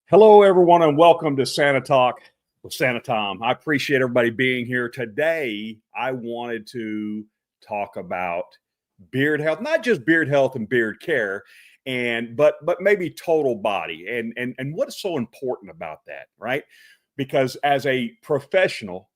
Hello, everyone, and welcome to Santa Talk with Santa Tom. I appreciate everybody being here. Today, I wanted to talk about beard health, not just beard health and beard care, but maybe total body and what's so important about that, right? Because as a professional,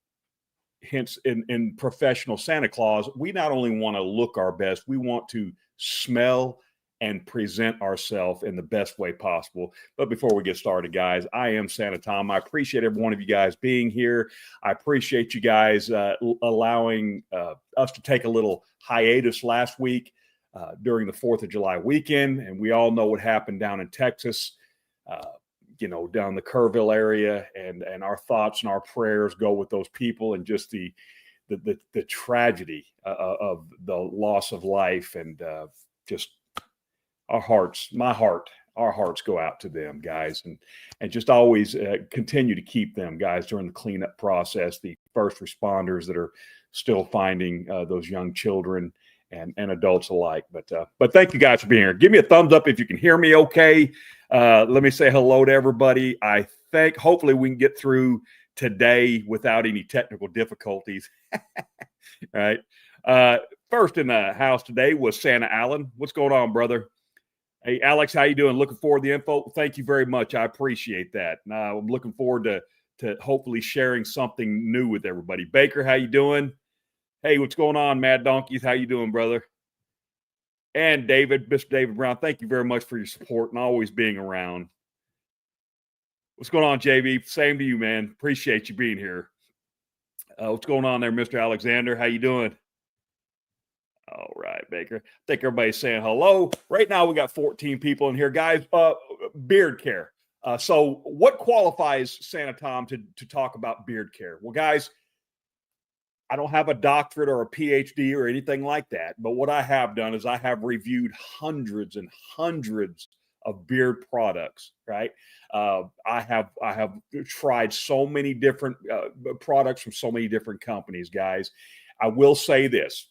hence in professional Santa Claus, we not only want to look our best, we want to smell and present ourselves in the best way possible. But before we get started, guys, I am Santa Tom. I appreciate every one of you guys being here. I appreciate you guys allowing us to take a little hiatus last week during the 4th of July weekend. And we all know what happened down in Texas, down the Kerrville area. And our thoughts and our prayers go with those people and just the tragedy of the loss of life and just our hearts go out to them, guys, and just always continue to keep them, guys, during the cleanup process, the first responders that are still finding those young children and adults alike. But thank you guys for being here. Give me a thumbs up if you can hear me okay. Let me say hello to everybody. I think hopefully we can get through today without any technical difficulties. All right. First in the house today was Santa Allen. What's going on, brother? Hey, Alex, how you doing? Looking forward to the info. Thank you very much. I appreciate that. I'm looking forward to hopefully sharing something new with everybody. Baker, how you doing? Hey, what's going on, Mad Donkeys? How you doing, brother? And David, Mr. David Brown, thank you very much for your support and always being around. What's going on, JB? Same to you, man. Appreciate you being here. What's going on there, Mr. Alexander? How you doing? All right, Baker. I think everybody's saying hello. Right now, we got 14 people in here, guys. Beard care. So what qualifies Santa Tom to talk about beard care? Well, guys, I don't have a doctorate or a PhD or anything like that. But what I have done is I have reviewed hundreds and hundreds of beard products, right? I have tried so many different products from so many different companies, guys. I will say this.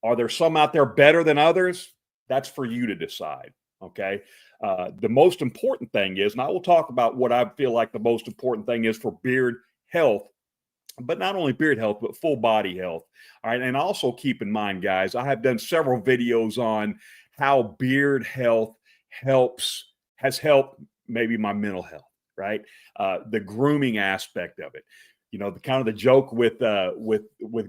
Are there some out there better than others? That's for you to decide, okay? The most important thing is, and I will talk about what I feel like the most important thing is for beard health, but not only beard health, but full body health, all right? And also keep in mind, guys, I have done several videos on how beard health has helped maybe my mental health, right? The grooming aspect of it. You know, the kind of the joke with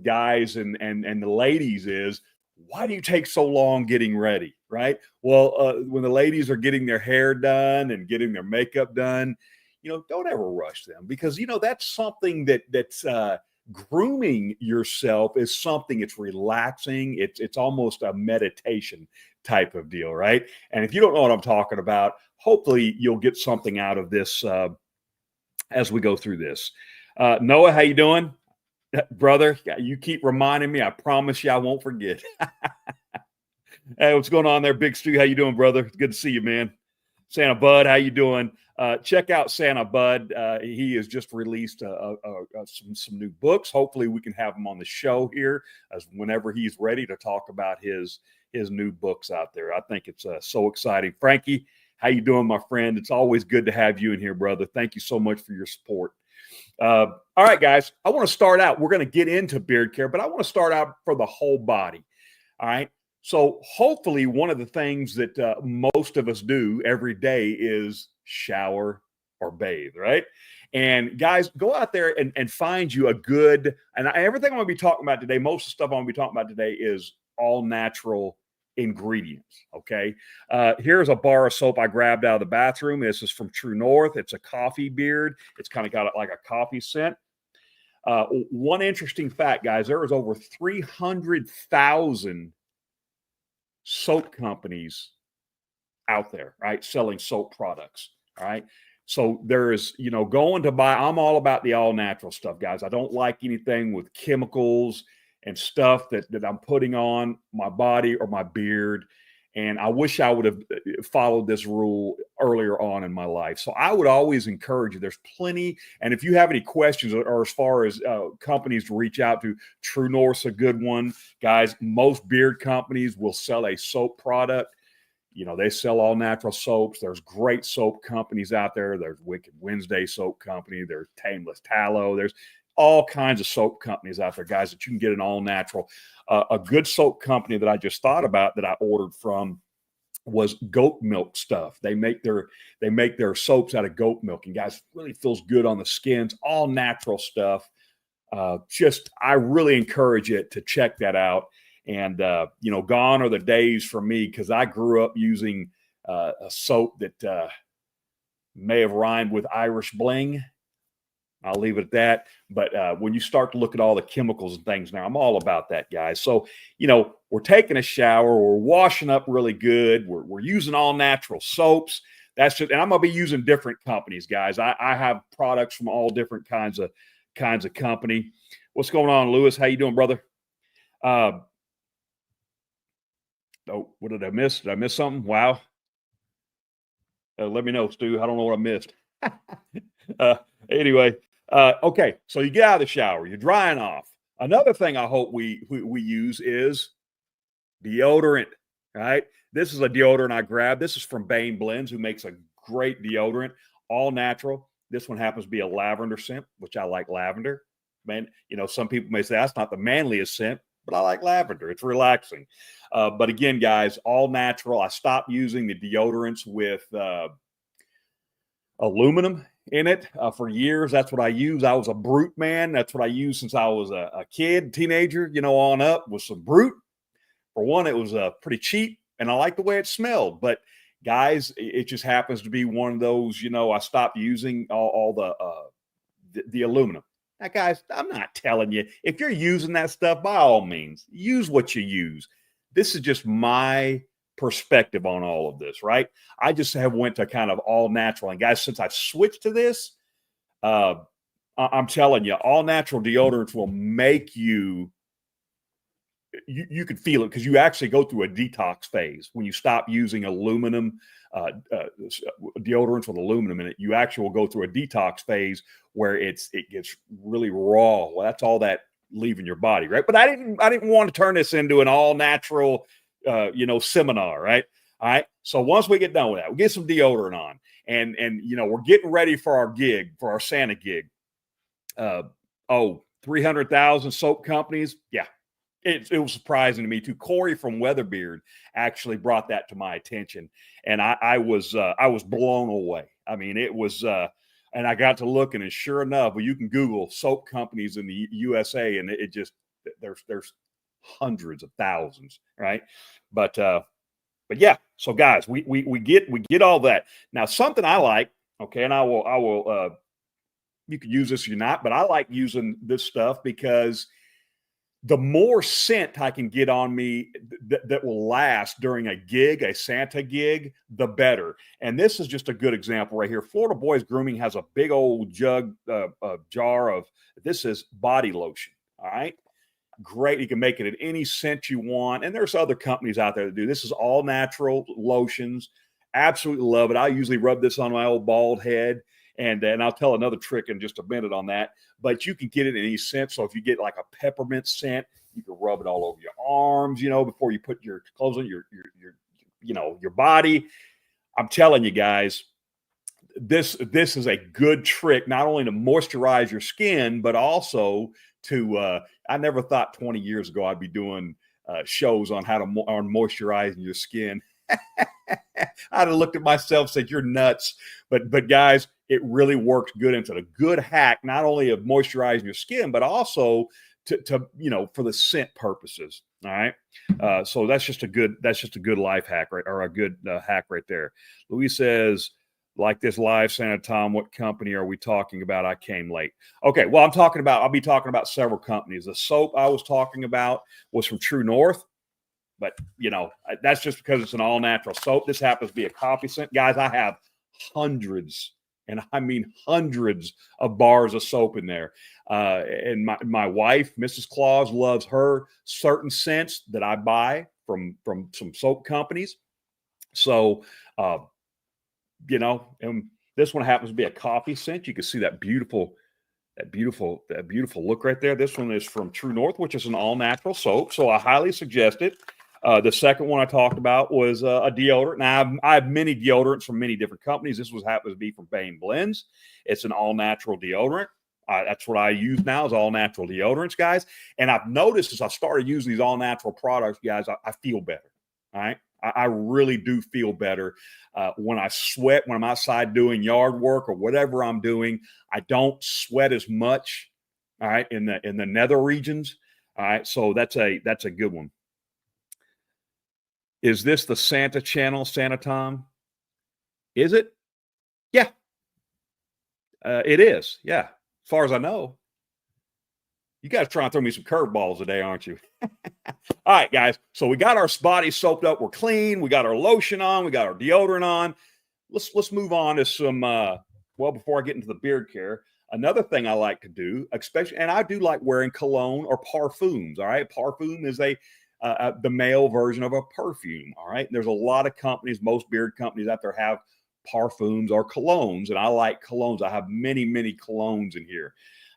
guys and the ladies is, why do you take so long getting ready, right? Well, when the ladies are getting their hair done and getting their makeup done, don't ever rush them, because that's something that's grooming yourself is something. It's relaxing. It's almost a meditation type of deal, right? And if you don't know what I'm talking about, hopefully you'll get something out of this as we go through this. Noah, how you doing? Brother, you keep reminding me. I promise you I won't forget. Hey, what's going on there, Big Stu? How you doing, brother? It's good to see you, man. Santa Bud, how you doing? Check out Santa Bud. He has just released some new books. Hopefully we can have him on the show here as whenever he's ready to talk about his new books out there. I think it's so exciting. Frankie, how you doing, my friend? It's always good to have you in here, brother. Thank you so much for your support. All right, guys, I want to start out. We're going to get into beard care, but I want to start out for the whole body. All right. So hopefully one of the things that most of us do every day is shower or bathe, right? And guys, go out there and find you a good, and everything I'm going to be talking about today, most of the stuff I'm going to be talking about today is all natural ingredients. Okay. Here's a bar of soap I grabbed out of the bathroom. This is from True North. It's a coffee beard. It's kind of got like a coffee scent. One interesting fact, guys, there is over 300,000 soap companies out there, right? Selling soap products. All right. So there is, going to buy, I'm all about the all natural stuff, guys. I don't like anything with chemicals and stuff that I'm putting on my body or my beard. And I wish I would have followed this rule earlier on in my life. So I would always encourage you. There's plenty. And if you have any questions or as far as companies to reach out to, True North's a good one. Guys, most beard companies will sell a soap product. they sell all natural soaps. There's great soap companies out there. There's Wicked Wednesday Soap Company. There's Tameless Tallow. There's all kinds of soap companies out there, guys, that you can get an all natural. A good soap company that I just thought about that I ordered from was goat milk stuff. They make their soaps out of goat milk, and guys, really feels good on the skins. All natural stuff. I really encourage it to check that out. And gone are the days for me, because I grew up using a soap that may have rhymed with Irish Bling. I'll leave it at that. But when you start to look at all the chemicals and things now, I'm all about that, guys. So, we're taking a shower, we're washing up really good. We're using all natural soaps. And I'm going to be using different companies, guys. I have products from all different kinds of company. What's going on, Lewis? How you doing, brother? Oh, what did I miss? Did I miss something? Wow. Let me know, Stu. I don't know what I missed. Anyway. Okay, so you get out of the shower, you're drying off. Another thing I hope we use is deodorant, right? This is a deodorant I grabbed. This is from Bane Blends, who makes a great deodorant, all natural. This one happens to be a lavender scent, which I like lavender. Man, some people may say that's not the manliest scent, but I like lavender. It's relaxing. But again, guys, all natural. I stopped using the deodorants with aluminum in it for years. That's what I use. I was a Brute man. That's what I used since I was a kid, teenager, on up with some Brute. For one, it was pretty cheap, and I like the way it smelled. But guys, it just happens to be one of those, I stopped using all the aluminum. Now, guys, I'm not telling you, if you're using that stuff, by all means, use what you use. This is just my perspective on all of this, right? I just have went to kind of all natural. And guys, since I've switched to this, I'm telling you, all natural deodorants will make you can feel it, because you actually go through a detox phase when you stop using aluminum deodorants with aluminum in it. You actually will go through a detox phase where it gets really raw. Well, that's all that leaving your body, right? But I didn't want to turn this into an all natural seminar, right? All right. So once we get done with that, we get some deodorant on, and we're getting ready for our Santa gig. 300,000 soap companies. Yeah. It was surprising to me too. Corey from Weatherbeard actually brought that to my attention, and I was blown away. I mean, it was, and I got to looking, and sure enough, well, you can Google soap companies in the USA, and it just there's hundreds of thousands, right? But yeah. So guys, we get all that. Now, something I like, okay, and I will. You can use this or not, but I like using this stuff because the more scent I can get on me that will last during a gig, a Santa gig, the better. And this is just a good example right here. Florida Boys Grooming has a big old jar of, this is body lotion. All right. Great. You can make it in any scent you want. And there's other companies out there that do. This is all natural lotions. Absolutely love it. I usually rub this on my old bald head. And I'll tell another trick in just a minute on that. But you can get it in any scent. So if you get like a peppermint scent, you can rub it all over your arms, before you put your clothes on your body. I'm telling you guys, this is a good trick, not only to moisturize your skin, but also to, I never thought 20 years ago I'd be doing shows on how to on moisturizing your skin. I'd have looked at myself and said, you're nuts. But guys, it really works good. It's a good hack, not only of moisturizing your skin, but also to for the scent purposes. All right. So that's just a good life hack, right? Or a good hack right there. Louise says, like this live, Santa Tom, what company are we talking about? I came late. Okay. Well, I'll be talking about several companies. The soap I was talking about was from True North. But, that's just because it's an all-natural soap. This happens to be a coffee scent. Guys, I have hundreds, and I mean hundreds of bars of soap in there. And my wife, Mrs. Claus, loves her certain scents that I buy from some soap companies. So, and this one happens to be a coffee scent. You can see that beautiful look right there. This one is from True North, which is an all-natural soap. So I highly suggest it. The second one I talked about was a deodorant. Now, I have many deodorants from many different companies. This was happens to be from Bane Blends. It's an all-natural deodorant. That's what I use now is all-natural deodorants, guys. And I've noticed as I started using these all-natural products, guys, I feel better, all right? I really do feel better when I sweat, when I'm outside doing yard work or whatever I'm doing. I don't sweat as much, all right, in the nether regions. All right, so that's a good one. Is this the Santa channel, Santa Tom? Is it? Yeah, it is. Yeah, as far as I know. You guys trying to throw me some curveballs today, aren't you? All right, guys. So we got our bodies soaked up. We're clean. We got our lotion on. We got our deodorant on. Let's move on to some. Well, before I get into the beard care, another thing I like to do, especially, and I do like wearing cologne or parfums. All right, parfum is the male version of a perfume. All right, there's a lot of companies, most beard companies out there have parfums or colognes, and I like colognes. I have many colognes in here.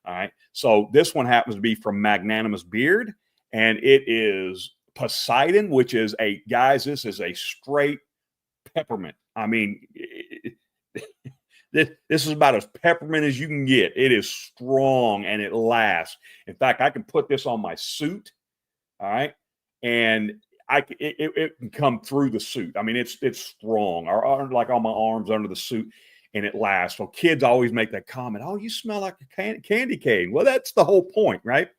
All right. So this one happens to be from Magnanimous Beard, and it is Poseidon, which is this is a straight peppermint. I mean, this is about as peppermint as you can get. It is strong and it lasts. In fact, I can put this on my suit. All right. And it can come through the suit. I mean, it's strong, or like on my arms under the suit. And it lasts. So kids always make that comment, oh, you smell like a candy cane. Well, that's the whole point, right?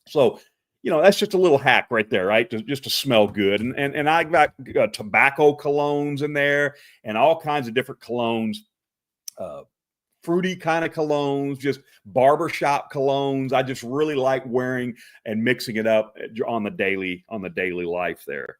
So, that's just a little hack right there, right? Just to smell good. And I got tobacco colognes in there and all kinds of different colognes, fruity kind of colognes, just barbershop colognes. I just really like wearing and mixing it up on the daily life there.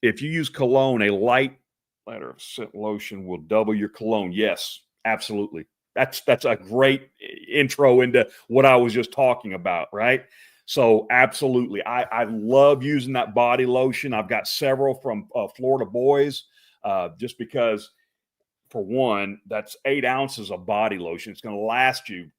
If you use cologne, a light ladder of scent lotion will double your cologne. Yes, absolutely. That's a great intro into what I was just talking about, right? So absolutely. I love using that body lotion. I've got several from Florida Boys just because, for one, that's 8 ounces of body lotion. It's going to last you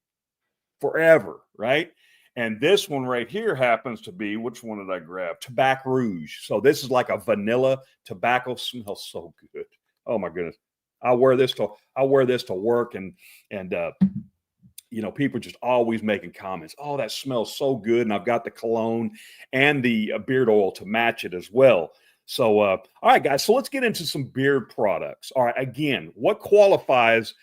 forever, right? And this one right here happens to be, which one did I grab? Tobacco Rouge. So this is like a vanilla tobacco. Smells so good. Oh my goodness. I'll wear this to work, and people just always making comments. Oh, that smells so good. And I've got the cologne and the beard oil to match it as well. So, all right, guys. So let's get into some beard products. All right. Again, what qualifies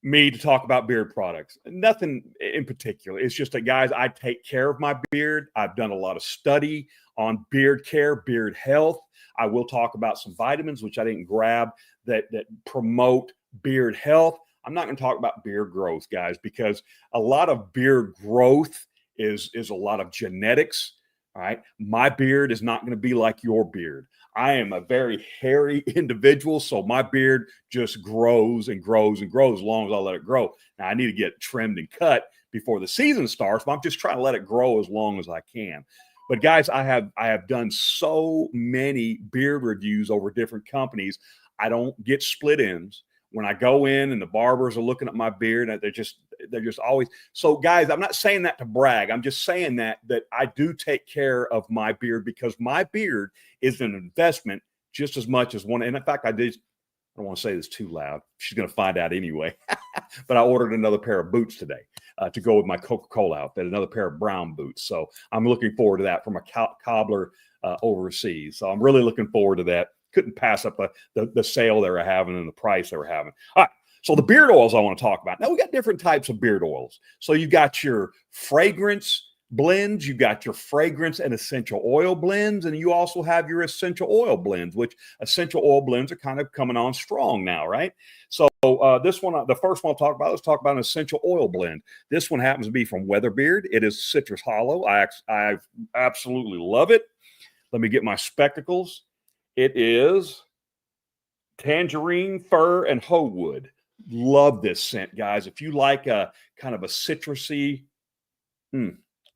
me to talk about beard products? Nothing in particular. It's just that, guys, I take care of my beard. I've done a lot of study on beard care, beard health. I will talk about some vitamins, which I didn't grab, that promote beard health. I'm not going to talk about beard growth, guys, because a lot of beard growth is a lot of genetics. All right. My beard is not going to be like your beard. I am a very hairy individual, so my beard just grows and grows and grows as long as I let it grow. Now, I need to get trimmed and cut before the season starts, but I'm just trying to let it grow as long as I can. But guys, I have done so many beard reviews over different companies. I don't get split ends. When I go in and the barbers are looking at my beard, they're just always. So guys, I'm not saying that to brag. I'm just saying that I do take care of my beard, because my beard is an investment just as much as one. And in fact, I don't want to say this too loud. She's going to find out anyway. But I ordered another pair of boots today to go with my Coca-Cola outfit, another pair of brown boots. So I'm looking forward to that from a cobbler overseas. So I'm really looking forward to that. Couldn't pass up the sale they were having and the price they were having. All right. So the beard oils I want to talk about. Now, we got different types of beard oils. So you got your fragrance blends, you got your fragrance and essential oil blends, and you also have your essential oil blends, which essential oil blends are kind of coming on strong now, right? So this one, the first one I'll talk about, let's talk about an essential oil blend. This one happens to be from Weatherbeard. It is Citrus Hollow. I absolutely love it. Let me get my spectacles. It is Tangerine, Fir, and Howood. Love this scent, guys. If you like a kind of a citrusy,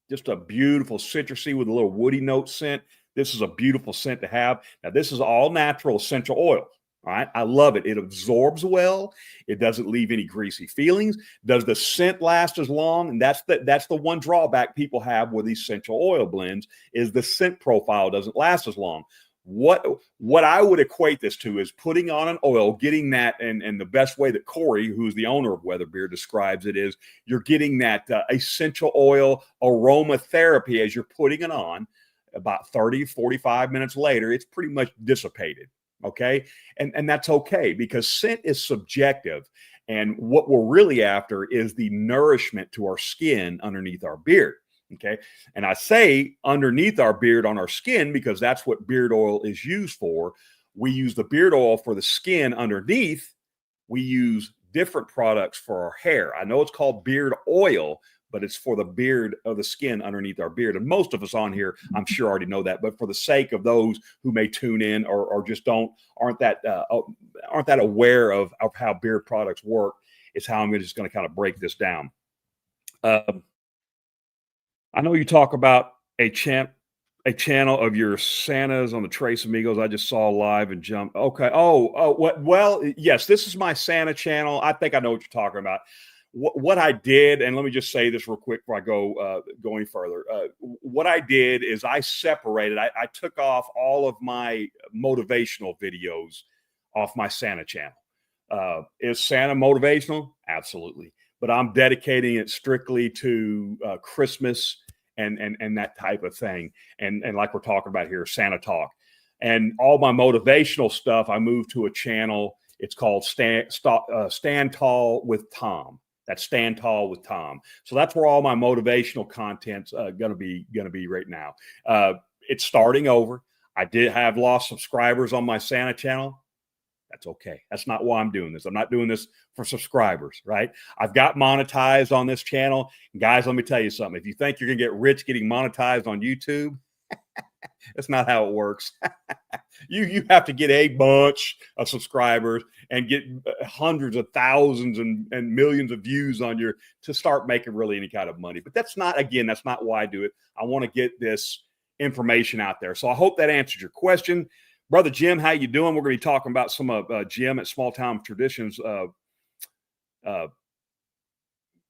just a beautiful citrusy with a little woody note scent, this is a beautiful scent to have. Now, this is all natural essential oil. All right. I love it. It absorbs well. It doesn't leave any greasy feelings. Does the scent last as long? And that's the one drawback people have with these essential oil blends is the scent profile doesn't last as long. What I would equate this to is putting on an oil, getting that, and the best way that Corey, who's the owner of Weatherbeard, describes it is you're getting that essential oil aromatherapy as you're putting it on. About 30, 45 minutes later, it's pretty much dissipated. Okay. And that's okay because scent is subjective. And what we're really after is the nourishment to our skin underneath our beard. Okay. And I say underneath our beard on our skin because that's what beard oil is used for. We use the beard oil for the skin underneath. We use different products for our hair. I know it's called beard oil, but it's for the beard of the skin underneath our beard. And most of us on here, I'm sure already know that, but for the sake of those who may tune in or just aren't that aware of how beard products work, is how I'm just going to kind of break this down. I know you talk about a channel of your Santas on the Trace Amigos. I just saw live and jumped. Okay. Well, yes, this is my Santa channel. I think I know what you're talking about. What I did, and let me just say this real quick before I go any further. What I did is I separated. I took off all of my motivational videos off my Santa channel. Is Santa motivational? Absolutely, but I'm dedicating it strictly to Christmas and that type of thing. And like we're talking about here, Santa Talk, and all my motivational stuff. I moved to a channel. It's called Stand Tall with Tom. That's Stand Tall with Tom. So that's where all my motivational content's gonna be right now. It's starting over. I did have lost subscribers on my Santa channel. That's okay. That's not why I'm doing this. I'm not doing this for subscribers, right? I've got monetized on this channel. And guys, let me tell you something. If you think you're gonna get rich getting monetized on YouTube, that's not how it works. You have to get a bunch of subscribers and get hundreds of thousands and millions of views on to start making really any kind of money. But that's not why I do it. I want to get this information out there. So I hope that answered your question. Brother Jim, how you doing? We're going to be talking about some of Jim at Small Town Traditions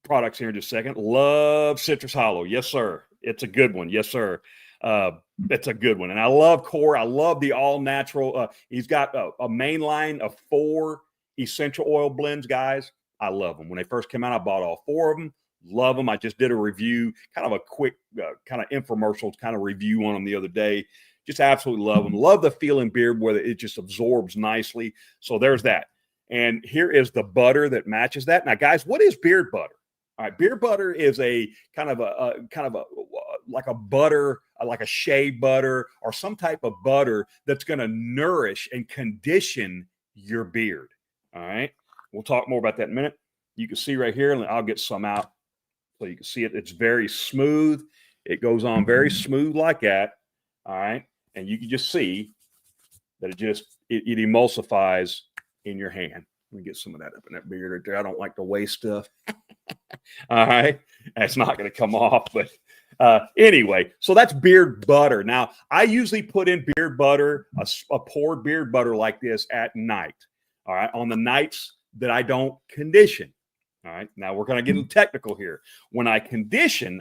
products here in just a second. Love Citrus Hollow. Yes, sir. It's a good one. Yes, sir. It's a good one. And I love Core. I love the all natural. He's got a main line of 4 essential oil blends, guys. I love them. When they first came out, I bought all 4 of them. Love them. I just did a review, kind of a quick, kind of infomercial kind of review on them the other day. Just absolutely love them. Love the feeling beard where it just absorbs nicely. So there's that. And here is the butter that matches that. Now, guys, what is beard butter? All right, beard butter is a kind of like a butter, like a shea butter or some type of butter that's going to nourish and condition your beard. All right, we'll talk more about that in a minute. You can see right here, and I'll get some out so you can see it. It's very smooth. It goes on very smooth like that. All right, and you can just see that it emulsifies in your hand. Let me get some of that up in that beard right there. I don't like to waste stuff. All right. It's not going to come off. But anyway, so that's beard butter. Now, I usually put in beard butter, a poured beard butter like this at night. All right. On the nights that I don't condition. All right. Now we're going to get a little technical here. When I condition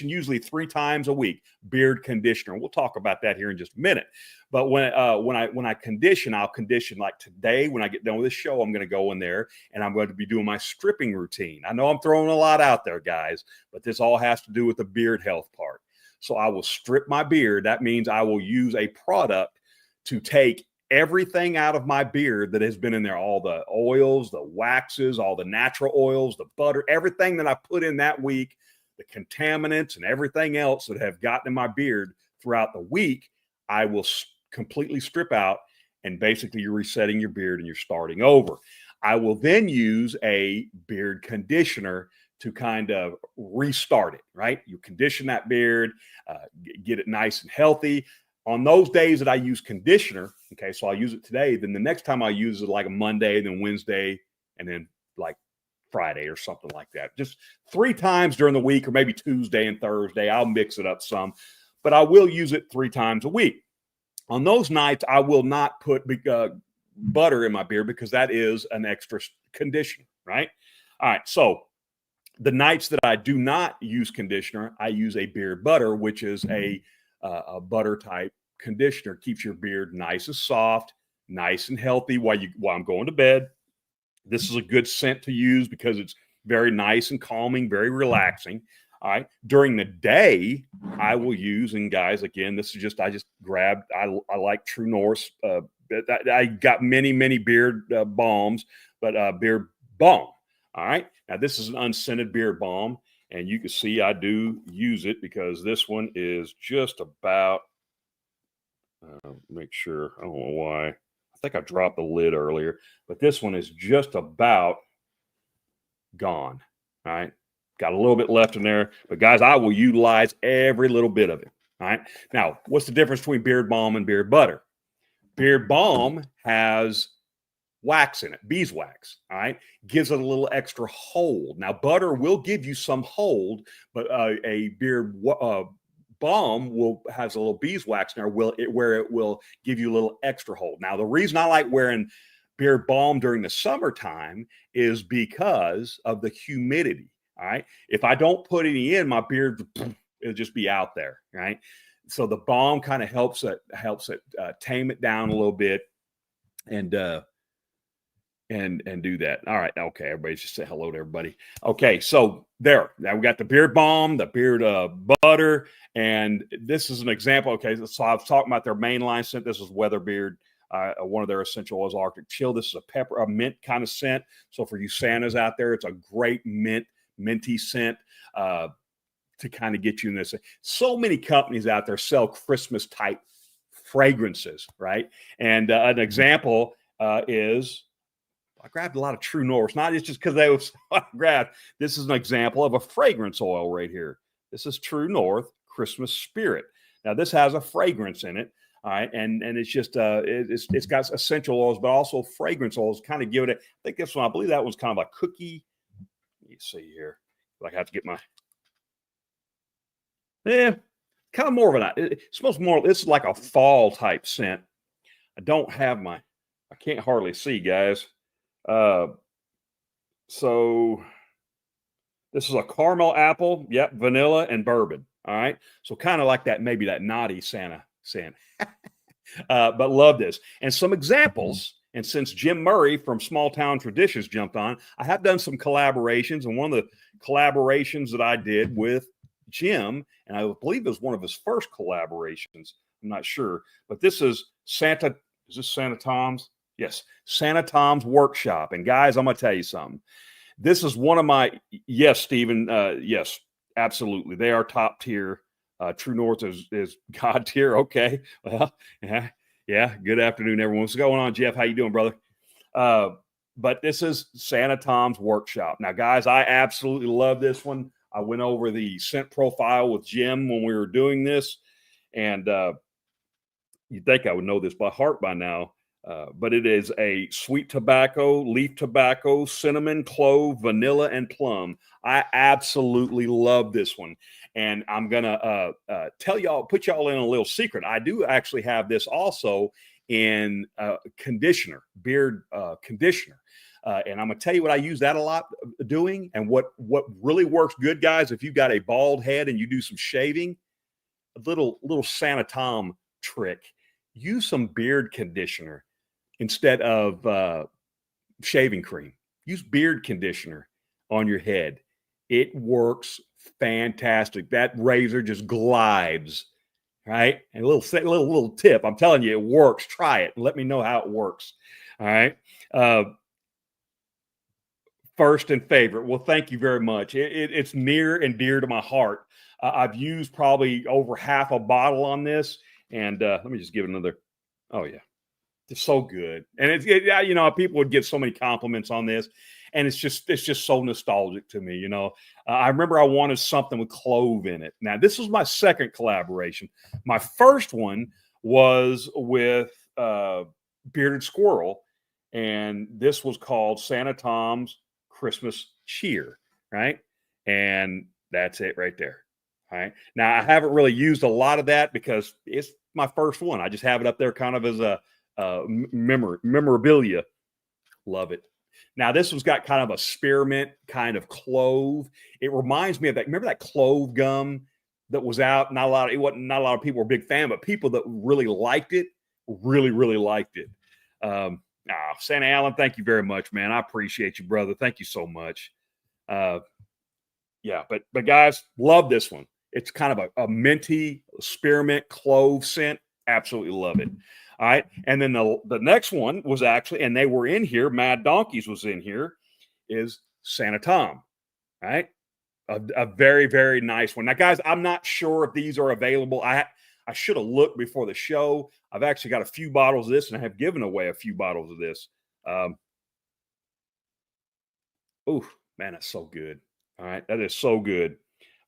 usually 3 times a week, beard conditioner. We'll talk about that here in just a minute. But when I condition, I'll condition like today. When I get done with this show, I'm going to go in there and I'm going to be doing my stripping routine. I know I'm throwing a lot out there, guys, but this all has to do with the beard health part. So I will strip my beard. That means I will use a product to take everything out of my beard that has been in there, all the oils, the waxes, all the natural oils, the butter, everything that I put in that week, the contaminants and everything else that have gotten in my beard throughout the week, I will completely strip out, and basically you're resetting your beard and you're starting over. I will then use a beard conditioner to kind of restart it, right? You condition that beard, get it nice and healthy. On those days that I use conditioner, okay, so I'll use it today, then the next time I use it like a Monday, then Wednesday, and then like Friday or something like that. Just 3 times during the week, or maybe Tuesday and Thursday. I'll mix it up some, but I will use it 3 times a week. On those nights, I will not put butter in my beard because that is an extra conditioner, right? All right. So the nights that I do not use conditioner, I use a beard butter, which is a butter type conditioner. Keeps your beard nice and soft, nice and healthy while I'm going to bed. This is a good scent to use because it's very nice and calming, very relaxing. All right. During the day, I will use, and guys, again, this is just, I just grabbed, I like True North. I got many beard balms, but beard balm. All right. Now, this is an unscented beard balm, and you can see I do use it because this one is just about, make sure, I don't know why. I think I dropped the lid earlier, but this one is just about gone. All right. Got a little bit left in there, but guys, I will utilize every little bit of it. All right. Now, what's the difference between beard balm and beard butter? Beard balm has wax in it, beeswax. All right. Gives it a little extra hold. Now, butter will give you some hold, but a beard balm has a little beeswax in there where it will give you a little extra hold. Now, the reason I like wearing beard balm during the summertime is because of the humidity. All right. If I don't put any in, my beard, it'll just be out there. Right. So the balm kind of helps it tame it down a little bit and do that. All right. Okay. Everybody just say hello to everybody. Okay. So there, now we got the beard balm, the beard butter, and this is an example. Okay. So I was talking about their mainline scent. This is Weatherbeard. One of their essential oils, Arctic Chill. This is a mint kind of scent. So for you Santas out there, it's a great minty scent to kind of get you in this. So many companies out there sell Christmas type fragrances, right? And an example is, I grabbed a lot of True North. Not just because they was grabbed. This is an example of a fragrance oil right here. This is True North Christmas Spirit. Now this has a fragrance in it. All right, and it's just it's got essential oils, but also fragrance oils. Kind of give it. I think this one, I believe that one's kind of a cookie. Let me see here. I have to get my. Yeah, kind of more of an. It smells more. This is like a fall type scent. I don't have my. I can't hardly see, guys. So this is a caramel apple. Yep, vanilla and bourbon. All right, so kind of like that. Maybe that naughty Santa scent. But love this. And some examples. And since Jim Murray from Small Town Traditions jumped on, I have done some collaborations. And one of the collaborations that I did with Jim, and I believe it was one of his first collaborations, I'm not sure, but this is Santa. Is this Santa Tom's? Yes, Santa Tom's Workshop. And guys, I'm going to tell you something. This is one of my, yes, Stephen, yes, absolutely. They are top tier. True North is God tier. Okay. Well, yeah. Good afternoon, everyone. What's going on, Jeff? How you doing, brother? But this is Santa Tom's Workshop. Now, guys, I absolutely love this one. I went over the scent profile with Jim when we were doing this, and you'd think I would know this by heart by now. But it is a sweet tobacco, leaf tobacco, cinnamon, clove, vanilla, and plum. I absolutely love this one. And I'm going to put y'all in a little secret. I do actually have this also in conditioner, beard conditioner. And I'm going to tell you what I use that a lot doing. And what really works good, guys, if you've got a bald head and you do some shaving, a little Santa Tom trick. Use some beard conditioner instead of shaving cream. Use beard conditioner on your head. It works fantastic. That razor just glides, right? And a little tip. I'm telling you, it works. Try it and let me know how it works. All right. First and favorite. Well, thank you very much. It's near and dear to my heart. I've used probably over half a bottle on this. And let me just give it another. Oh, yeah. It's so good. And people would get so many compliments on this. And it's just so nostalgic to me. I remember I wanted something with clove in it. Now, this was my second collaboration. My first one was with Bearded Squirrel. And this was called Santa Tom's Christmas Cheer. Right. And that's it right there. All right. Now, I haven't really used a lot of that because it's my first one. I just have it up there kind of as a memorabilia. Love it. Now, this one's got kind of a spearmint kind of clove. It reminds me of that. Remember that clove gum that was out? Not a lot of people were a big fan, but people that really liked it, really liked it. Santa Allen, thank you very much, man. I appreciate you, brother. Thank you so much. Yeah, but guys, love this one. It's kind of a minty spearmint clove scent. Absolutely love it. All right. And then the next one was actually, and they were in here, Mad Donkeys was in here, is Santa Tom. All right. A very, very nice one. Now, guys, I'm not sure if these are available. I should have looked before the show. I've actually got a few bottles of this, and I have given away a few bottles of this. Oh, man, that's so good. All right. That is so good.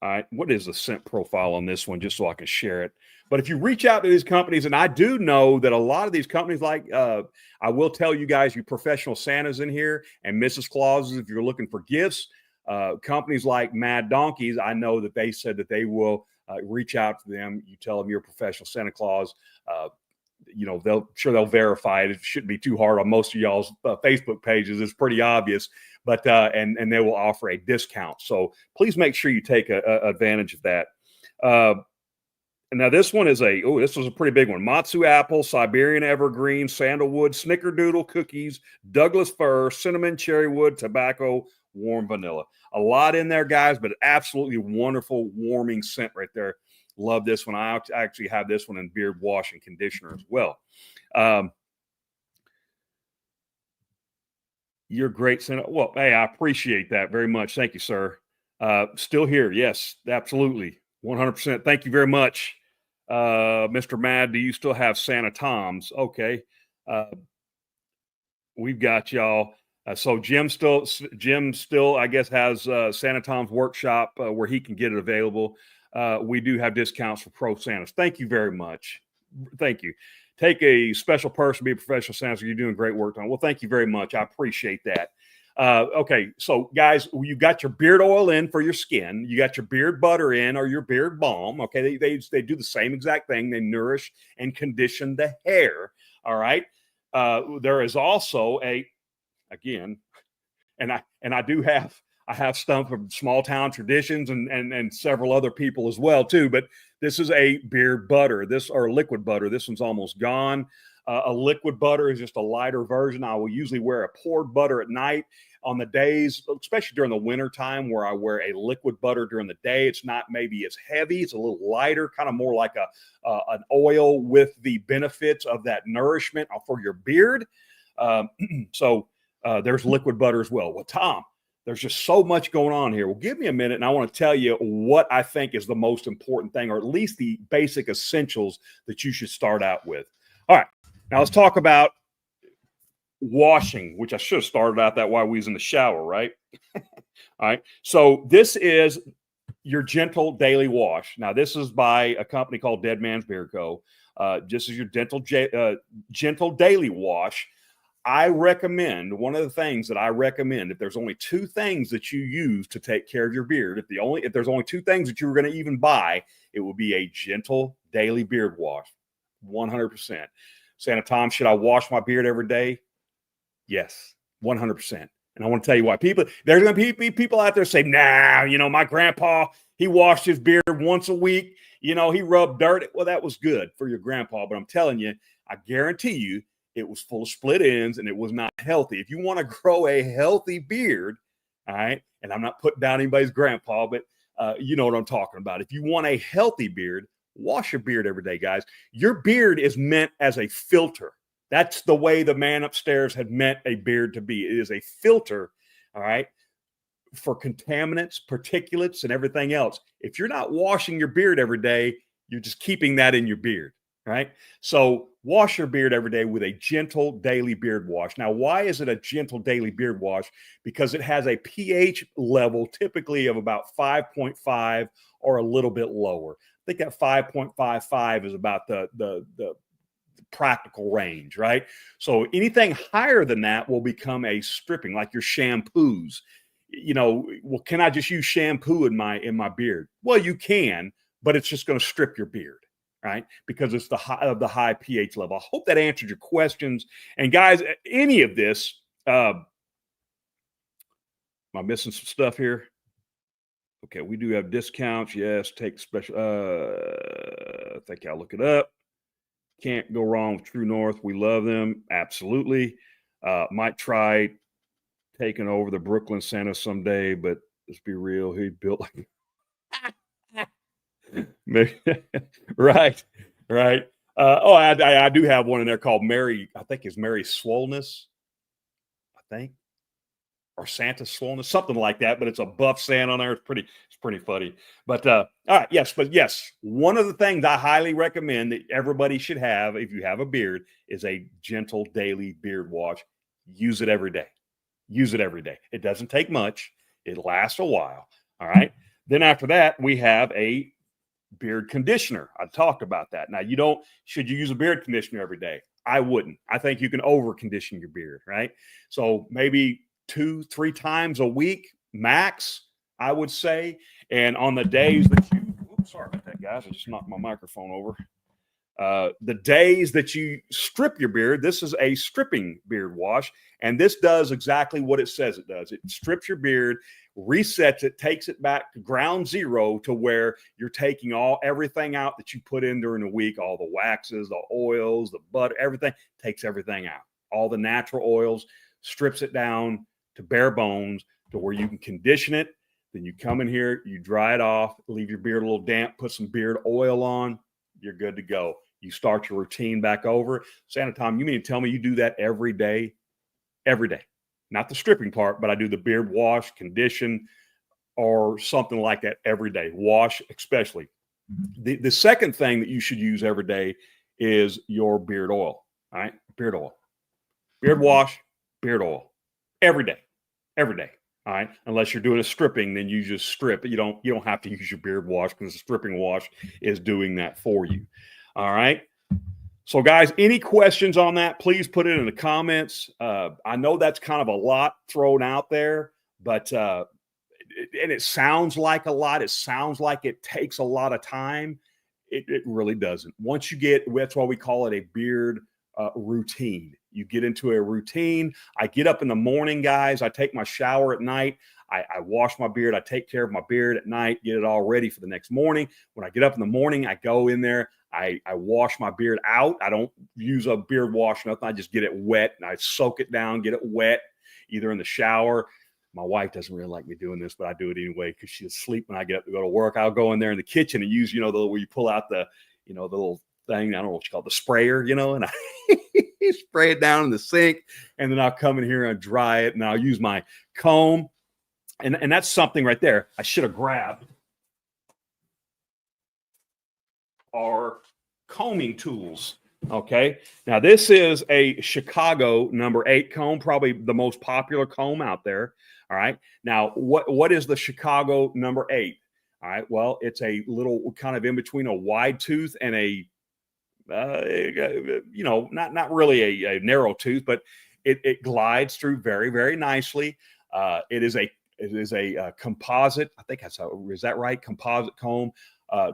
All right. What is the scent profile on this one, just so I can share it? But if you reach out to these companies, and I do know that a lot of these companies, like I will tell you guys, you professional Santas in here and Mrs. Clauses, if you're looking for gifts, companies like Mad Donkeys, I know that they said that they will reach out to them. You tell them you're a professional Santa Claus. They'll verify it. It shouldn't be too hard on most of y'all's Facebook pages. It's pretty obvious, but and they will offer a discount. So please make sure you take advantage of that. Now this one is this was a pretty big one. Matsu apple, Siberian evergreen, sandalwood, snickerdoodle cookies, Douglas fir, cinnamon, cherry wood, tobacco, warm vanilla. A lot in there, guys, but absolutely wonderful warming scent right there. Love this one. I actually have this one in beard wash and conditioner as well. You're great, Senator. Well, hey, I appreciate that very much. Thank you, sir. Still here. Yes, absolutely. 100%. Thank you very much. Mr. Mad, do you still have Santa Tom's? Okay. We've got y'all. So Jim still, I guess, has Santa Tom's workshop where he can get it available. We do have discounts for pro Santas. Thank you very much. Thank you. Take a special person, be a professional Santa. You're doing great work on. Well, thank you very much. I appreciate that. Okay, so guys, you got your beard oil in for your skin. You got your beard butter in or your beard balm. Okay, they do the same exact thing. They nourish and condition the hair. All right. There is also again, and I have stuff from Small Town Traditions and several other people as well too. But this is a beard butter, or liquid butter. This one's almost gone. A liquid butter is just a lighter version. I will usually wear a poured butter at night. On the days, especially during the winter time, where I wear a liquid butter during the day, it's not maybe as heavy. It's a little lighter, kind of more like an oil with the benefits of that nourishment for your beard. So there's liquid butter as well. Well, Tom, there's just so much going on here. Well, give me a minute, and I want to tell you what I think is the most important thing, or at least the basic essentials that you should start out with. All right. Now let's talk about washing, which I should have started out that while we was in the shower, right? All right. So this is your gentle daily wash. Now this is by a company called Dead Man's Beard Co. This is your gentle daily wash. I recommend, one of the things that I recommend, if there's only two things that you use to take care of your beard, if there's only two things that you were going to even buy, it will be a gentle daily beard wash. 100%. Santa Tom, should I wash my beard every day? Yes, 100%. And I want to tell you why. There's going to be people out there say, nah, my grandpa, he washed his beard once a week. He rubbed dirt. Well, that was good for your grandpa. But I'm telling you, I guarantee you, it was full of split ends and it was not healthy. If you want to grow a healthy beard, all right, and I'm not putting down anybody's grandpa, but you know what I'm talking about. If you want a healthy beard, wash your beard every day, guys. Your beard is meant as a filter. That's the way the man upstairs had meant a beard to be. It is a filter, all right, for contaminants, particulates, and everything else. If you're not washing your beard every day, you're just keeping that in your beard, right? So wash your beard every day with a gentle daily beard wash. Now, why is it a gentle daily beard wash? Because it has a pH level typically of about 5.5 or a little bit lower. I think that 5.55 is about the practical range, right? So anything higher than that will become a stripping, like your shampoos. Well, can I just use shampoo in my beard? Well, you can, but it's just going to strip your beard. right? Because it's the high pH level. I hope that answered your questions. And guys, any of this, am I missing some stuff here? Okay, we do have discounts. Yes, take special. I think I'll look it up. Can't go wrong with True North. We love them. Absolutely. Might try taking over the Brooklyn Center someday, but let's be real. He built like right, right. I do have one in there called Mary. I think it's Mary Swollenness. I think, or Santa Swollenness, something like that. But it's a buff Santa on there. It's pretty funny. But all right, yes. One of the things I highly recommend that everybody should have if you have a beard is a gentle daily beard wash. Use it every day. Use it every day. It doesn't take much. It lasts a while. All right. Then after that, we have a beard conditioner. I talked about that. Now, should you use a beard conditioner every day? I wouldn't. I think you can over condition your beard, right? So maybe 2-3 times a week max, I would say. And on the days that sorry about that, guys. I just knocked my microphone over. The days that you strip your beard, this is a stripping beard wash, and this does exactly what it says it does. It strips your beard, resets it, takes it back to ground zero to where you're taking everything out that you put in during the week, all the waxes, the oils, the butter, everything, takes everything out. All the natural oils, strips it down to bare bones to where you can condition it. Then you come in here, you dry it off, leave your beard a little damp, put some beard oil on, you're good to go. You start your routine back over. Santa Tom, you mean to tell me you do that every day? Every day. Not the stripping part, but I do the beard wash, condition, or something like that every day. Wash, especially. The second thing that you should use every day is your beard oil. All right? Beard oil. Beard wash, beard oil. Every day. Every day. All right. Unless you're doing a stripping, then you just strip. You don't have to use your beard wash because the stripping wash is doing that for you. All right. So, guys, any questions on that, please put it in the comments. I know that's kind of a lot thrown out there, but and it sounds like a lot. It sounds like it takes a lot of time. It really doesn't. Once you that's why we call it a beard routine. You get into a routine. I get up in the morning, guys. I take my shower at night. I wash my beard. I take care of my beard at night, get it all ready for the next morning. When I get up in the morning, I go in there. I wash my beard out. I don't use a beard wash, nothing. I just get it wet and I soak it down, get it wet, either in the shower. My wife doesn't really like me doing this, but I do it anyway because she's asleep when I get up to go to work. I'll go in there in the kitchen and use, where you pull out the little thing. I don't know what you call it, the sprayer, and I spray it down in the sink. And then I'll come in here and dry it. And I'll use my comb. And that's something right there I should have grabbed. Are combing tools. Okay. Now, this is a Chicago number 8 comb, probably the most popular comb out there. All right. Now, what is the Chicago number 8? All right. Well, it's a little kind of in between a wide tooth and a, not really a narrow tooth, but it glides through very, very nicely. It is a composite. I think is that right? Composite comb.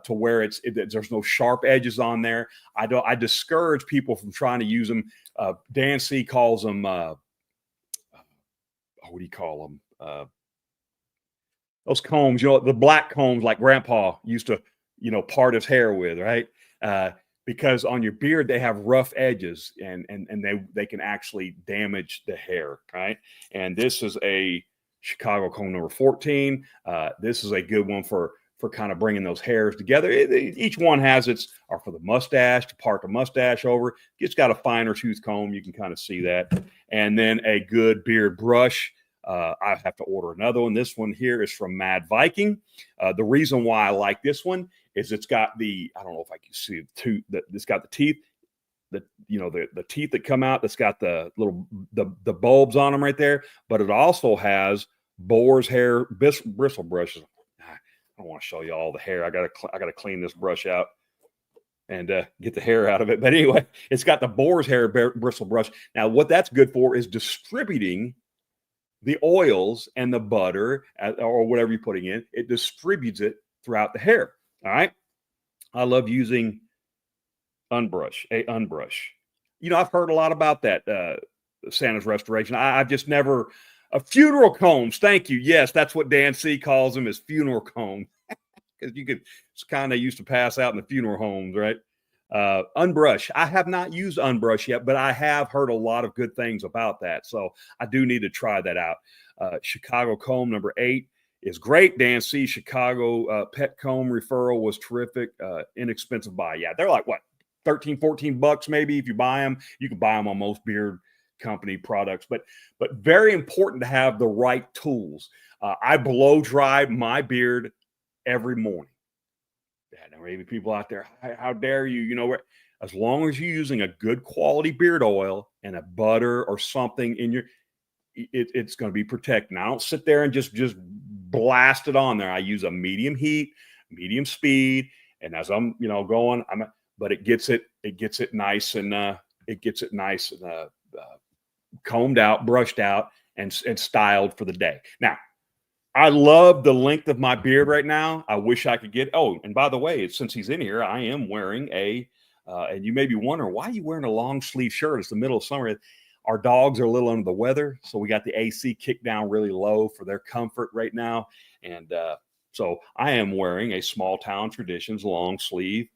To where there's no sharp edges on there. I discourage people from trying to use them. Dan C calls them, what do you call them? Those combs, the black combs like Grandpa used to, part his hair with, right? Because on your beard they have rough edges and they can actually damage the hair, right? And this is a Chicago comb number 14. This is a good one for kind of bringing those hairs together. Each one has or for the mustache, to part the mustache over. It's got a finer tooth comb. You can kind of see that. And then a good beard brush. I have to order another one. This one here is from Mad Viking. The reason why I like this one is it's got I don't know if I can see it's got the teeth, the teeth that come out. That's got the little, the bulbs on them right there. But it also has boar's hair bristle brushes. I don't want to show you all the hair. I gotta clean this brush out and get the hair out of it. But anyway, it's got the boar's hair bristle brush. Now, what that's good for is distributing the oils and the butter or whatever you're putting in. It distributes it throughout the hair. All right. I love using Unbrush, a unbrush. You know, I've heard a lot about that Santa's restoration. I've just never funeral combs. Thank you. Yes, that's what Dan C calls them, is funeral combs, because you could, it's kind of used to pass out in the funeral homes, right? Unbrush. I have not used Unbrush yet, but I have heard a lot of good things about that. So I do need to try that out. Chicago comb number 8 is great. Dan C. Chicago pet comb referral was terrific. Inexpensive buy. Yeah, they're like what, 13, 14 bucks maybe if you buy them. You can buy them on most beard company products, but very important to have the right tools. I blow dry my beard every morning. Yeah, there may be people out there, how dare you? You know, as long as you're using a good quality beard oil and a butter or something in your, it's going to be protected. And I don't sit there and just blast it on there. I use a medium heat, medium speed, and as I'm, you know, going, but it gets it nice and combed out, brushed out, and styled for the day. Now, I love the length of my beard right now. I wish I could get, oh, and by the way, since he's in here, I am wearing and you may be wondering, why are you wearing a long sleeve shirt? It's the middle of summer. Our dogs are a little under the weather, so we got the AC kicked down really low for their comfort right now. And so I am wearing a Small Town Traditions long sleeve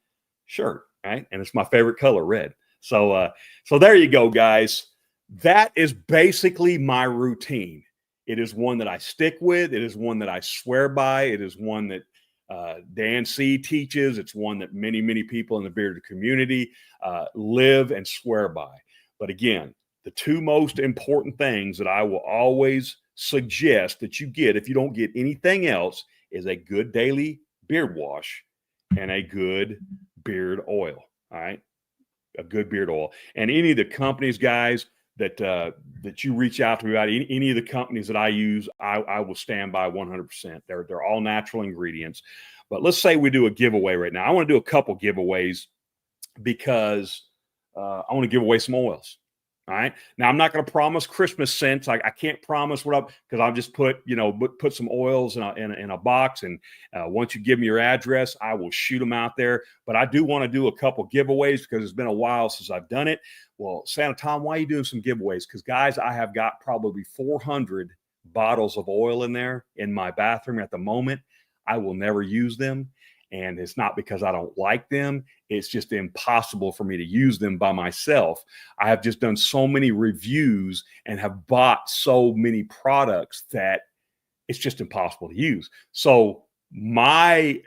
shirt, right? And it's my favorite color, red. So there you go, guys. That is basically my routine. It is one that I stick with. It is one that I swear by. It is one that Dan C teaches. It's one that many, many people in the bearded community live and swear by. But again, the two most important things that I will always suggest that you get, if you don't get anything else, is a good daily beard wash and a good beard oil. All right, a good beard oil. And any of the companies, guys, that you reach out to me about, any of the companies that I use, I will stand by 100%. They're all natural ingredients. But let's say we do a giveaway right now. I want to do a couple giveaways because I want to give away some oils. All right. Now, I'm not going to promise Christmas scents. I can't promise what because I'll just put some oils in a box. And once you give me your address, I will shoot them out there. But I do want to do a couple giveaways because it's been a while since I've done it. Well, Santa Tom, why are you doing some giveaways? Because, guys, I have got probably 400 bottles of oil in there in my bathroom at the moment. I will never use them. And it's not because I don't like them. It's just impossible for me to use them by myself. I have just done so many reviews and have bought so many products that it's just impossible to use. So my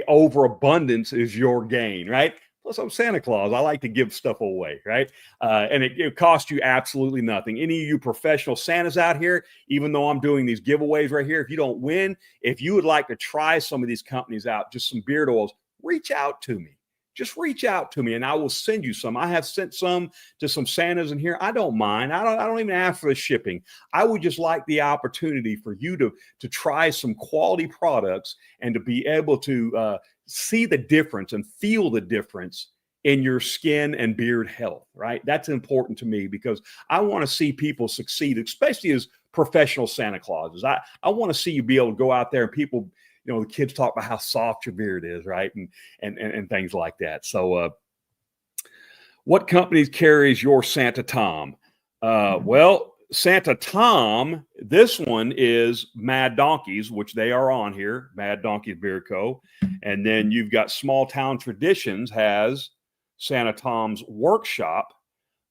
overabundance is your gain, right? Plus, I'm Santa Claus. I like to give stuff away, right? And it costs you absolutely nothing. Any of you professional Santas out here, even though I'm doing these giveaways right here, if you don't win, if you would like to try some of these companies out, just some beard oils, reach out to me. Just reach out to me and I will send you some. I have sent some to some Santas in here. I don't mind. I don't even ask for the shipping. I would just like the opportunity for you to try some quality products and to be able to see the difference and feel the difference in your skin and beard health, right? That's important to me because I want to see people succeed, especially as professional Santa Clauses. I want to see you be able to go out there and people, the kids talk about how soft your beard is, right? And things like that. So what company carries your Santa Tom? Well, Santa Tom, this one is Mad Donkeys, which they are on here, Mad Donkeys Beard Co. And then you've got Small Town Traditions has Santa Tom's Workshop.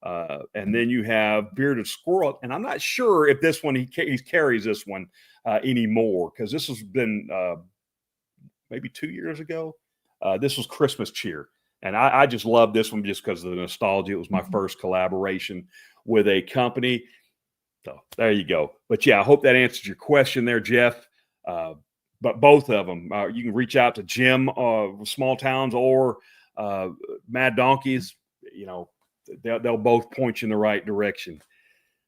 And then you have Bearded Squirrel. And I'm not sure if this one, he carries this one anymore because this has been maybe 2 years ago. This was Christmas Cheer. And I just love this one just because of the nostalgia. It was my first collaboration with a company. So there you go. But yeah, I hope that answers your question there, Jeff. But both of them, you can reach out to Jim, Small Towns, or Mad Donkeys. They'll both point you in the right direction.